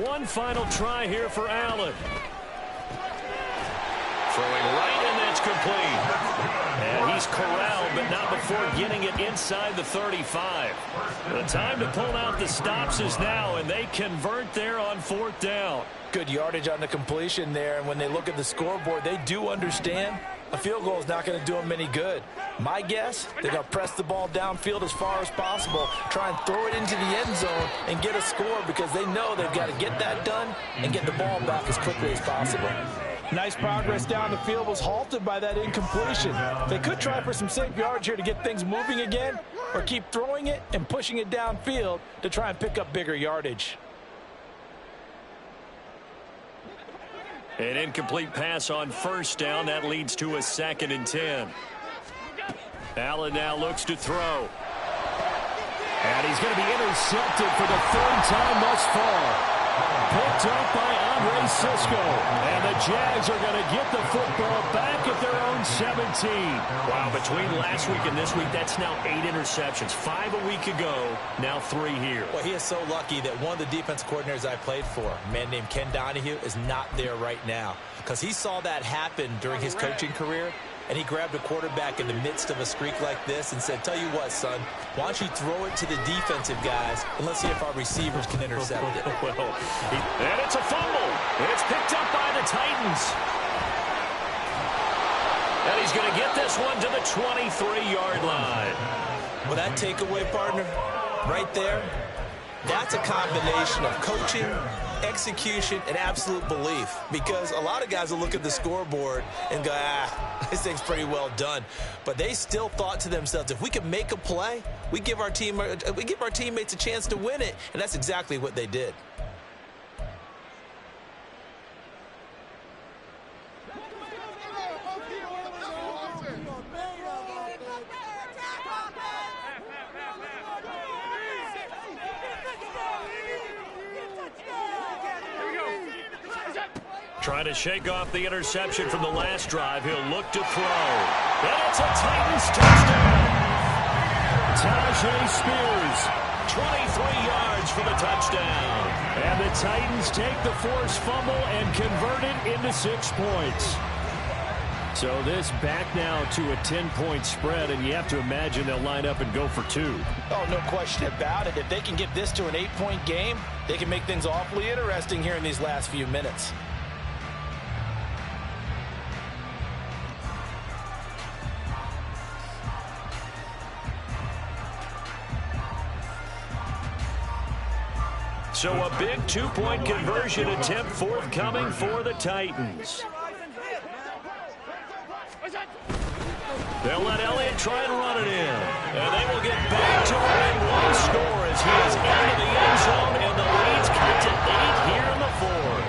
[SPEAKER 1] One final try here for Allen. Throwing right, and that's complete. And he's corralled, but not before getting it inside the 35. The time to pull out the stops is now, and they convert there on 4th down.
[SPEAKER 5] Good yardage on the completion there, and when they look at the scoreboard, they do understand a field goal is not going to do them any good. My guess, they're going to press the ball downfield as far as possible, try and throw it into the end zone and get a score because they know they've got to get that done and get the ball back as quickly as possible. Nice progress down the field was halted by that incompletion. They could try for some safe yards here to get things moving again, or keep throwing it and pushing it downfield to try and pick up bigger yardage.
[SPEAKER 1] An incomplete pass on first down. That leads to a 2nd and 10. Allen now looks to throw.
[SPEAKER 3] And he's going to be intercepted for the 3rd time thus far. Picked up by Andre Cisco. And the Jags are going to get the football back at their own 17.
[SPEAKER 1] Wow, between last week and this week, that's now 8 interceptions. 5 a week ago, now 3 here.
[SPEAKER 4] Well, he is so lucky that one of the defense coordinators I played for, a man named Ken Donahue, is not there right now. Because he saw that happen during his coaching career, and he grabbed a quarterback in the midst of a streak like this and said, tell you what, son, why don't you throw it to the defensive guys, and let's see if our receivers can intercept it.
[SPEAKER 1] And it's a fumble. And it's picked up by the Titans. And he's going to get this one to the 23-yard line.
[SPEAKER 4] Well, that takeaway, partner, right there, that's a combination of coaching, execution, and absolute belief. Because a lot of guys will look at the scoreboard and go, this thing's pretty well done. But they still thought to themselves, if we could make a play, we give our teammates a chance to win it. And that's exactly what they did.
[SPEAKER 1] Trying to shake off the interception from the last drive. He'll look to throw. And it's a Titans touchdown. Tyjae Spears 23 yards for the touchdown.
[SPEAKER 3] And the Titans take the forced fumble and convert it into 6 points. So this back now to a 10-point spread, and you have to imagine they'll line up and go for 2.
[SPEAKER 5] Oh, no question about it. If they can get this to an 8-point game, they can make things awfully interesting here in these last few minutes.
[SPEAKER 1] So a big 2-point conversion attempt forthcoming for the Titans. They'll let Elliott try and run it in. And they will get back to within 1 score as he is into the end zone, and the lead's cut to 8 here in the 4th.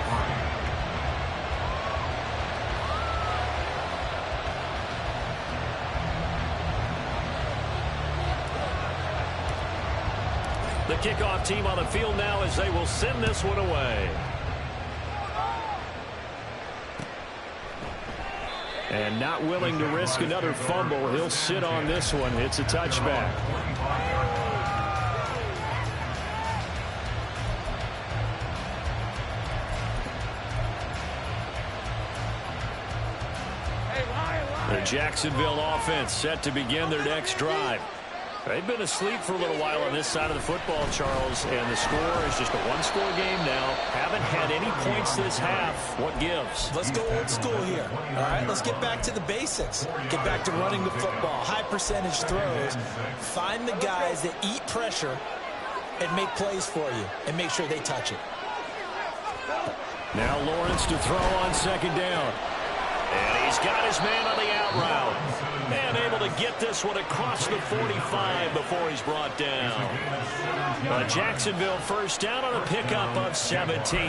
[SPEAKER 1] The kickoff team on the field now as they will send this one away.
[SPEAKER 3] And not willing to risk another fumble. He'll sit on this one. It's a touchback. The Jacksonville offense set to begin their next drive. They've been asleep for a little while on this side of the football, Charles, and the score is just a 1-score game now. Haven't had any points this half. What gives?
[SPEAKER 4] Let's go old school here. All right, let's get back to the basics. Get back to running the football, high percentage throws. Find the guys that eat pressure and make plays for you and make sure they touch it.
[SPEAKER 3] Now Lawrence to throw on 2nd down.
[SPEAKER 1] And he's got his man on the out route. And able to get this one across the 45 before he's brought down. A Jacksonville first down on a pickup of 17.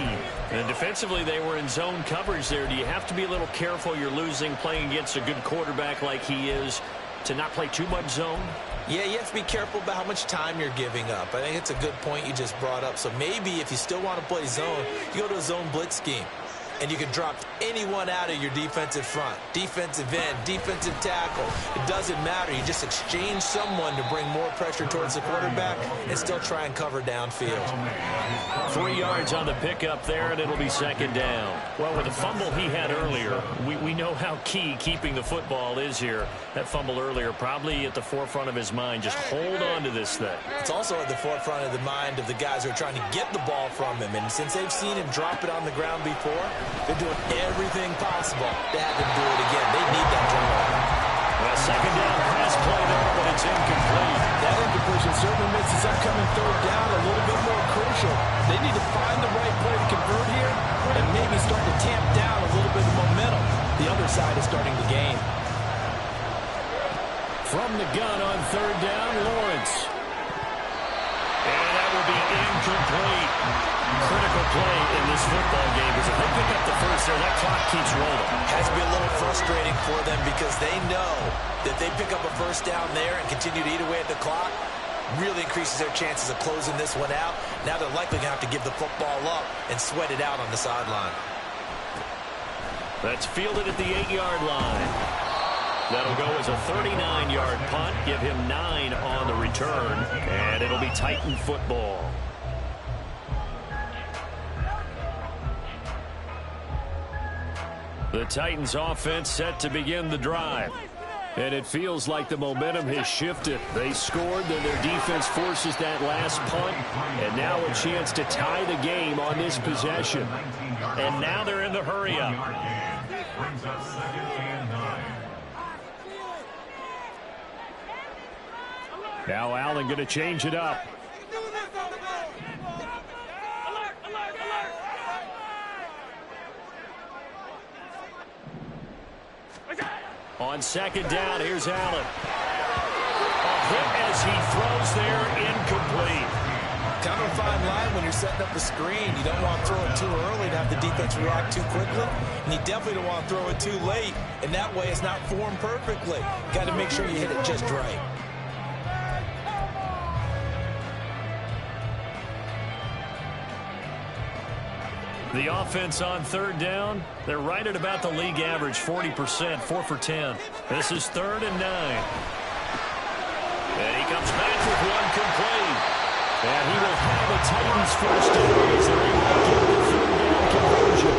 [SPEAKER 1] And defensively, they were in zone coverage there. Do you have to be a little careful you're losing playing against a good quarterback like he is to not play too much zone?
[SPEAKER 4] Yeah, you have to be careful about how much time you're giving up. I think it's a good point you just brought up. So maybe if you still want to play zone, you go to a zone blitz scheme. And you can drop anyone out of your defensive front. Defensive end, defensive tackle. It doesn't matter. You just exchange someone to bring more pressure towards the quarterback and still try and cover downfield.
[SPEAKER 1] 3 yards on the pickup there, and it'll be 2nd down. Well, with the fumble he had earlier, we know how key keeping the football is here. That fumble earlier probably at the forefront of his mind. Just hold on to this thing.
[SPEAKER 4] It's also at the forefront of the mind of the guys who are trying to get the ball from him. And since they've seen him drop it on the ground before, they're doing everything possible to have him do it again. They need that turnover.
[SPEAKER 1] Well, 2nd down pass play there, but it's incomplete.
[SPEAKER 5] That incompletion certainly makes this upcoming 3rd down a little bit more crucial. They need to find the right play to convert here and maybe start to tamp down a little bit of momentum. The other side is starting to gain.
[SPEAKER 3] From the gun on 3rd down, Lawrence.
[SPEAKER 1] And that will be incomplete. Critical play in this football game because if they pick up the first there, that clock keeps rolling.
[SPEAKER 4] Has to be a little frustrating for them because they know that they pick up a first down there and continue to eat away at the clock, really increases their chances of closing this one out. Now they're likely going to have to give the football up and sweat it out on the sideline.
[SPEAKER 1] That's fielded at the 8-yard line. That'll go as a 39-yard punt. Give him 9 on the return, and it'll be Titan football. The Titans offense set to begin the drive.
[SPEAKER 3] And it feels like the momentum has shifted. They scored, then their defense forces that last punt. And now a chance to tie the game on this possession.
[SPEAKER 1] And now they're in the hurry-up.
[SPEAKER 6] Brings up 2nd and 9.
[SPEAKER 3] Now Allen going to change it up.
[SPEAKER 1] On 2nd down, here's Allen. A hit as he throws there, incomplete.
[SPEAKER 4] Kind of a fine line when you're setting up the screen. You don't want to throw it too early to have the defense react too quickly. And you definitely don't want to throw it too late. And that way it's not formed perfectly. Got to make sure you hit it just right.
[SPEAKER 1] The offense on 3rd down, they're right at about the league average, 40%, 4 for 10. This is 3rd and 9. And he comes back with one complete.
[SPEAKER 3] And he will have a Titans first down as they're able to get the third down conversion.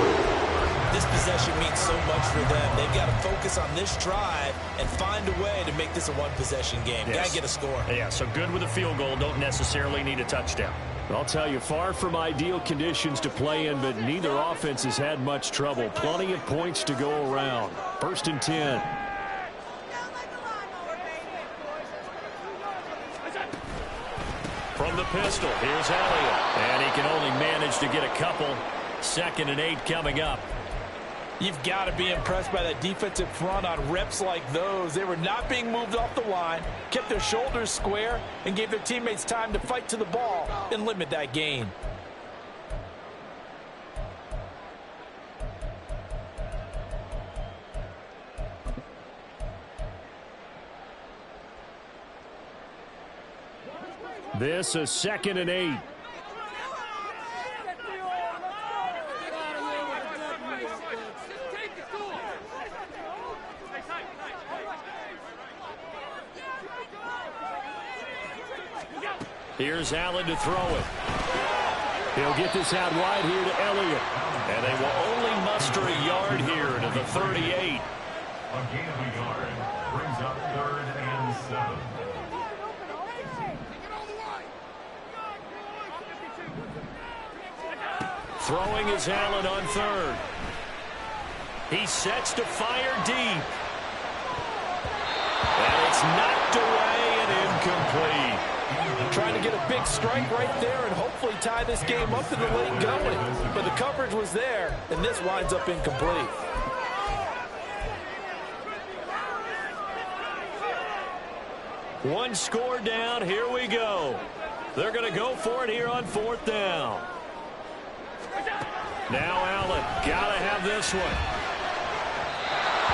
[SPEAKER 4] This possession means so much for them. They've got to focus on this drive and find a way to make this a one-possession game.
[SPEAKER 1] Yes.
[SPEAKER 4] Got to get a score.
[SPEAKER 1] Yeah, so good with a field goal. Don't necessarily need a touchdown.
[SPEAKER 3] I'll tell you, far from ideal conditions to play in, but neither offense has had much trouble. Plenty of points to go around. 1st and 10.
[SPEAKER 1] From the pistol, here's Elliott. And he can only manage to get a couple. 2nd and 8 coming up.
[SPEAKER 5] You've got to be impressed by that defensive front on reps like those. They were not being moved off the line, kept their shoulders square, and gave their teammates time to fight to the ball and limit that gain.
[SPEAKER 3] This is 2nd and 8.
[SPEAKER 1] Here's Allen to throw it.
[SPEAKER 3] He'll get this out wide here to Elliott.
[SPEAKER 1] And they will only muster a yard here to the 38.
[SPEAKER 6] A gain of a yard brings up 3rd and 7.
[SPEAKER 1] Throwing is Allen on 3rd. He sets to fire deep. And it's knocked away and incomplete.
[SPEAKER 5] Trying to get a big strike right there and hopefully tie this game up in the late going. But the coverage was there, and this winds up incomplete.
[SPEAKER 1] One score down. Here we go. They're going to go for it here on 4th down. Now Allen. Got to have this one.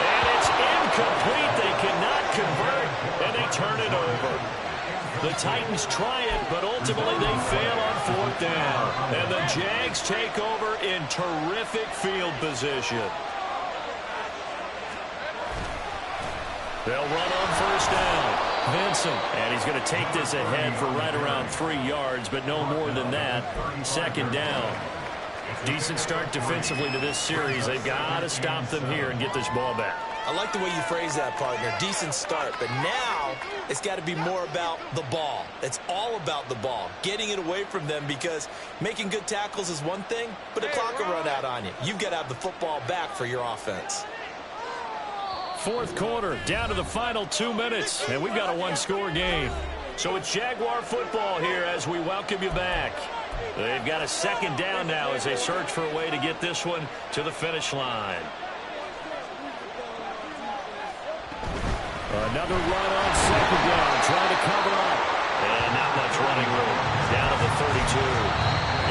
[SPEAKER 1] And it's incomplete. They cannot convert, and they turn it over. The Titans try it, but ultimately they fail on 4th down. And the Jags take over in terrific field position. They'll run on 1st down. Vincent, and he's going to take this ahead for right around 3 yards, but no more than that. 2nd down. Decent start defensively to this series. They've got to stop them here and get this ball back.
[SPEAKER 4] I like the way you phrase that, partner. Decent start, but now it's got to be more about the ball. It's all about the ball, getting it away from them, because making good tackles is one thing, but the clock will run out on you. You've got to have the football back for your offense.
[SPEAKER 1] 4th quarter, down to the final 2 minutes, and we've got a one-score game. So it's Jaguar football here as we welcome you back. They've got a 2nd down now as they search for a way to get this one to the finish line.
[SPEAKER 3] Another run on 2nd down, trying to cover up.
[SPEAKER 1] And not much running room. Down to the 32.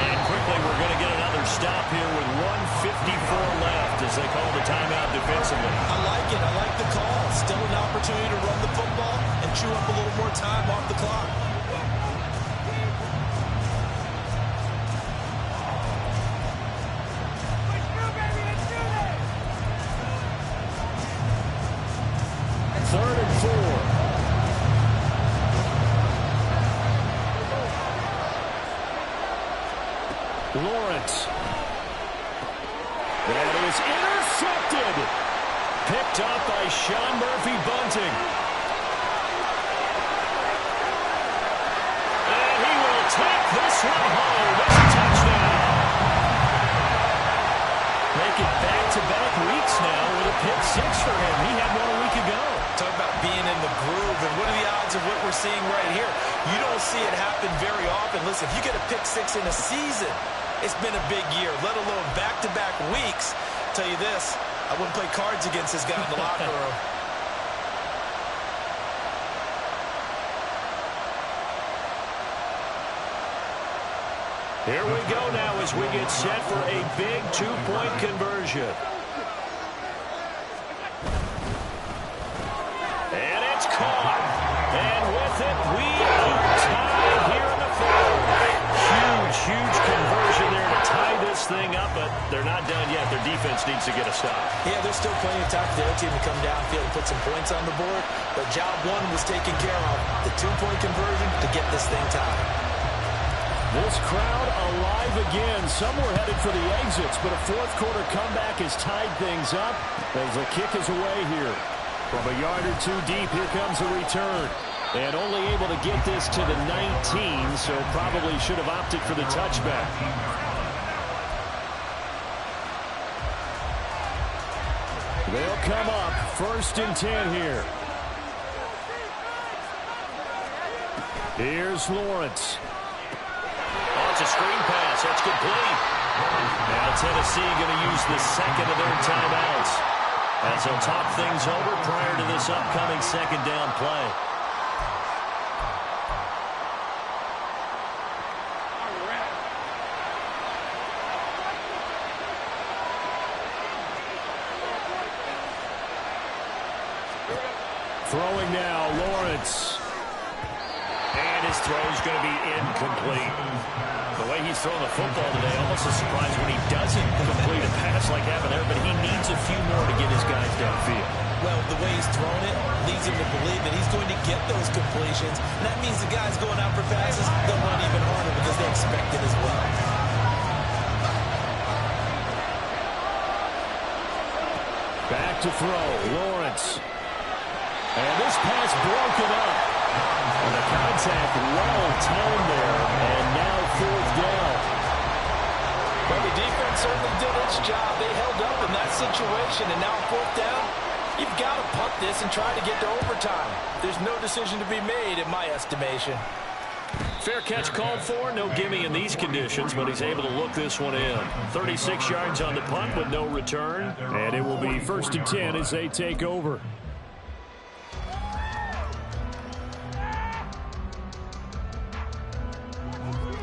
[SPEAKER 1] And quickly we're going to get another stop here with 1:54 left as they call the timeout defensively.
[SPEAKER 4] I like it. I like the call. Still an opportunity to run the football and chew up a little more time off the clock.
[SPEAKER 3] Lawrence. That is intercepted.
[SPEAKER 1] Picked up by Sean Murphy-Bunting. And he will take this one home. It's a touchdown. Make it back-to-back weeks now with a pick 6 for him. He had one a week ago.
[SPEAKER 4] Talk about being in the groove, and what are the odds of what we're seeing right here? You don't see it happen very often. Listen, if you get a pick 6 in a season, it's been a big year, let alone back-to-back weeks. I'll tell you this, I wouldn't play cards against this guy in the locker room.
[SPEAKER 1] Here we go now as we get set for a big 2-point conversion. And it's caught. And with it, we are tied here in the 4th. Huge conversion there to tie this thing up, but they're not done yet. Their defense needs to get a stop.
[SPEAKER 4] Yeah, there's still plenty of time for their team to come downfield and put some points on the board, but job 1 was taken care of. The 2-point conversion to get this thing tied.
[SPEAKER 3] This crowd alive again. Some were headed for the exits, but a fourth quarter comeback has tied things up as the kick is away here. From a yard or two deep, here comes a return. And only able to get this to the 19, so probably should have opted for the touchback. They'll come up 1st and 10 here. Here's Lawrence.
[SPEAKER 1] Oh, it's a screen pass. That's complete. Now Tennessee going to use the second of their timeouts as they'll talk things over prior to this upcoming second down play.
[SPEAKER 3] Throwing now, Lawrence.
[SPEAKER 1] And his throw is going to be incomplete. The way he's throwing the football today, almost a surprise when he doesn't complete a pass like happened there, but he needs a few more to get his guys downfield.
[SPEAKER 4] Well, the way he's thrown it leads him to believe that he's going to get those completions. And that means the guys going out for passes, they'll run even harder because they expect it as well.
[SPEAKER 3] Back to throw, Lawrence. And this pass broken up. And the contact well timed there, and now 4th down.
[SPEAKER 5] Well, the defense certainly did its job. They held up in that situation, and now 4th down, you've got to punt this and try to get to overtime. There's no decision to be made, in my estimation.
[SPEAKER 1] Fair catch called for. No gimme in these conditions, but he's able to look this one in. 36 yards on the punt with no return.
[SPEAKER 3] And it will be 1st and 10 as they take over.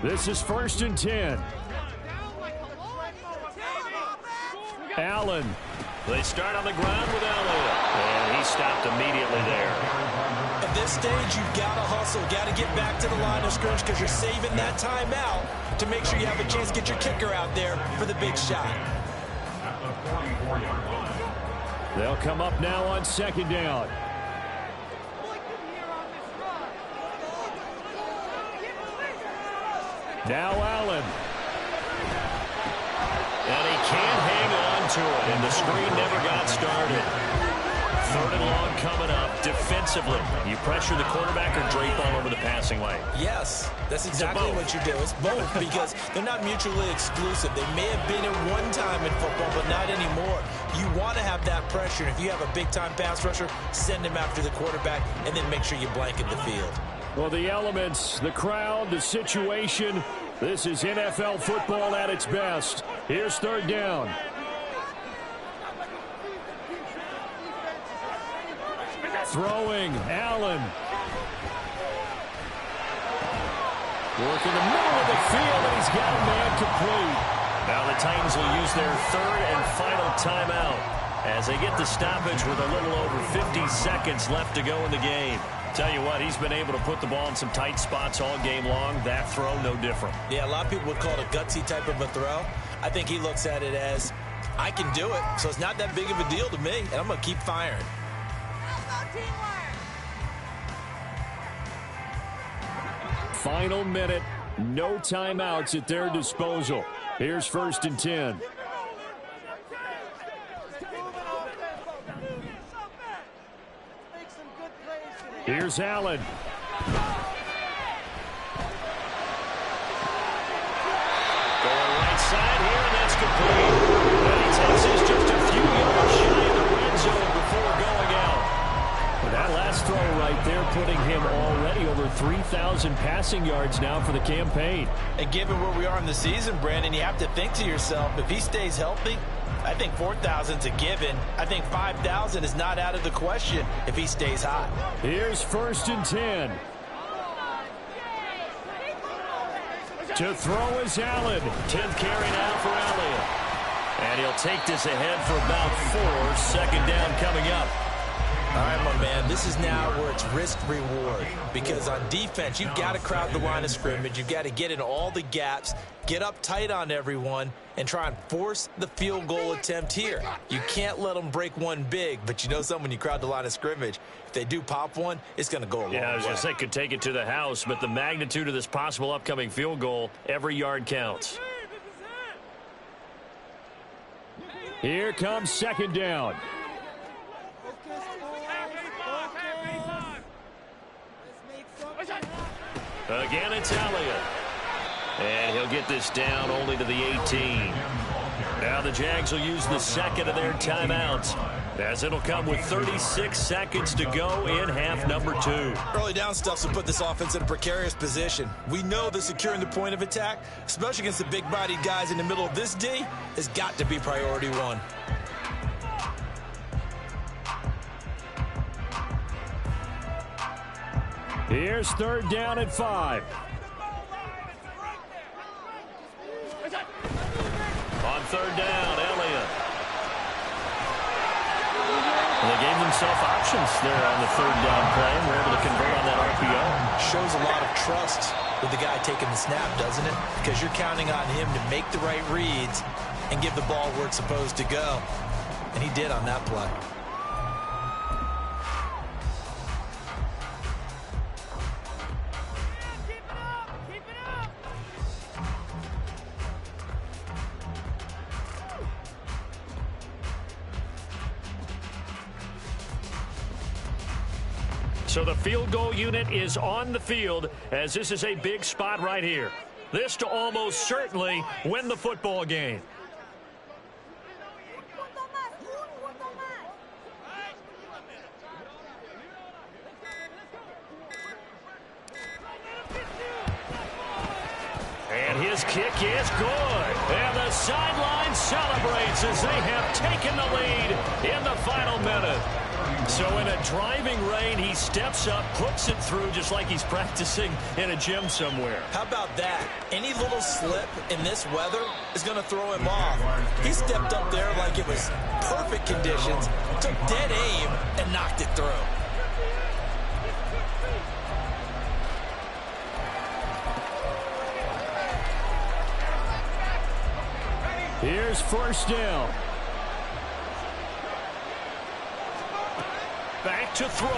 [SPEAKER 3] This is 1st and 10. Allen.
[SPEAKER 1] They start on the ground with Elliott. And he stopped immediately there.
[SPEAKER 4] At this stage, you've got to hustle. Got to get back to the line of scrimmage because you're saving that timeout to make sure you have a chance to get your kicker out there for the big shot.
[SPEAKER 3] They'll come up now on 2nd down. Now Allen.
[SPEAKER 1] And he can't hang on to it, and the screen never got started. 3rd and long coming up. Defensively, you pressure the quarterback or drape all over the passing lane?
[SPEAKER 4] Yes, that's exactly what you do. It's both because they're not mutually exclusive. They may have been at one time in football, but not anymore. You want to have that pressure, and if you have a big-time pass rusher, send him after the quarterback, and then make sure you blanket the field.
[SPEAKER 3] Well, the elements, the crowd, the situation, this is NFL football at its best. Here's 3rd down. Throwing, Allen. Working the middle of the field, and he's got a man complete.
[SPEAKER 1] Now the Titans will use their 3rd and final timeout as they get the stoppage with a little over 50 seconds left to go in the game. Tell you what, he's been able to put the ball in some tight spots all game long. That throw, no different.
[SPEAKER 4] Yeah, a lot of people would call it a gutsy type of a throw. I think he looks at it as, I can do it, so it's not that big of a deal to me, and I'm going to keep firing.
[SPEAKER 3] Final minute, no timeouts at their disposal. Here's 1st and 10. Here's Allen.
[SPEAKER 1] Going right side here, and that's complete. And he takes this just a few yards shy of the red zone before going out.
[SPEAKER 3] That last throw right there putting him already over 3,000 passing yards now for the campaign.
[SPEAKER 5] And given where we are in the season, Brandon, you have to think to yourself, if he stays healthy, I think 4,000's a given. I think 5,000 is not out of the question if he stays hot.
[SPEAKER 3] Here's 1st and 10. To throw is Allen.
[SPEAKER 1] 10th carry now for Elliott. And he'll take this ahead for about 4. 2nd down coming up.
[SPEAKER 4] All right, my man, this is now where it's risk-reward. Because on defense, you've got to crowd the line of scrimmage. You've got to get in all the gaps, get up tight on everyone, and try and force the field goal attempt here. You can't let them break one big, but you know something, when you crowd the line of scrimmage, if they do pop one, it's going to go a long way.
[SPEAKER 1] Yeah, I was going to say could take it to the house, but the magnitude of this possible upcoming field goal, every yard counts.
[SPEAKER 3] Here comes second down.
[SPEAKER 1] Again, it's Elliott. And he'll get this down only to the 18. Now the Jags will use the second of their timeouts, as it'll come with 36 seconds to go in half number 2.
[SPEAKER 4] Early down stuffs will put this offense in a precarious position. We know that securing the point of attack, especially against the big-bodied guys in the middle of this D, has got to be priority one.
[SPEAKER 3] Here's third down and 5.
[SPEAKER 1] On third down, Elliott. And they gave themselves options there on the third down play, and were able to convert on that RPO.
[SPEAKER 4] Shows a lot of trust with the guy taking the snap, doesn't it? Because you're counting on him to make the right reads and give the ball where it's supposed to go. And he did on that play.
[SPEAKER 1] So the field goal unit is on the field, as this is a big spot right here. This to almost certainly win the football game. And his kick is good. And the sideline celebrates as they have taken the lead in the final minute. So in a driving rain, he steps up, puts it through just like he's practicing in a gym somewhere.
[SPEAKER 4] How about that? Any little slip in this weather is going to throw him off. He stepped up there like it was perfect conditions, took dead aim, and knocked it through.
[SPEAKER 3] Here's first down.
[SPEAKER 1] Back to throw.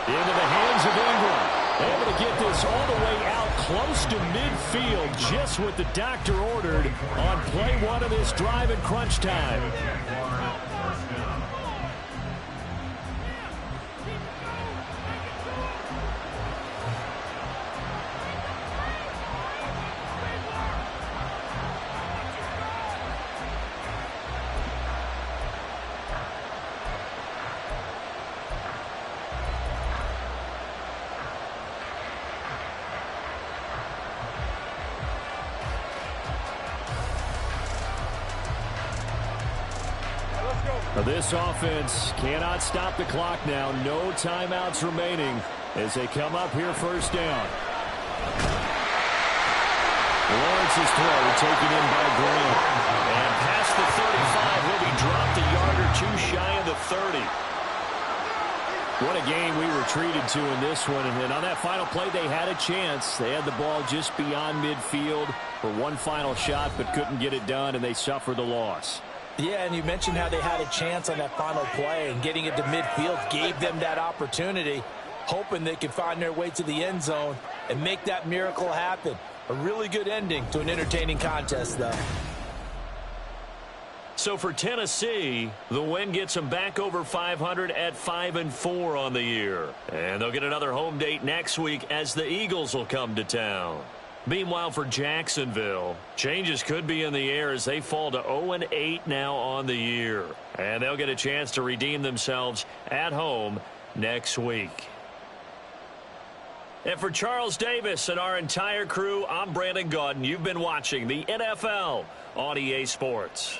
[SPEAKER 1] Into the hands of Ingram. Able to get this all the way out close to midfield, just what the doctor ordered on play one of this drive in crunch time.
[SPEAKER 3] This offense cannot stop the clock now. No timeouts remaining as they come up here first down. Lawrence's throw taken in by Graham. And past the 35, will be dropped a yard or two shy of the 30. What a game we were treated to in this one. And on that final play, they had a chance. They had the ball just beyond midfield for one final shot, but couldn't get it done, and they suffered the loss.
[SPEAKER 5] Yeah, and you mentioned how they had a chance on that final play, and getting it to midfield gave them that opportunity, hoping they could find their way to the end zone and make that miracle happen. A really good ending to an entertaining contest, though.
[SPEAKER 1] So for Tennessee, the win gets them back over 500 at 5-4 on the year. And they'll get another home date next week as the Eagles will come to town. Meanwhile, for Jacksonville, changes could be in the air as they fall to 0-8 now on the year. And they'll get a chance to redeem themselves at home next week. And for Charles Davis and our entire crew, I'm Brandon Gaudin. You've been watching the NFL on EA Sports.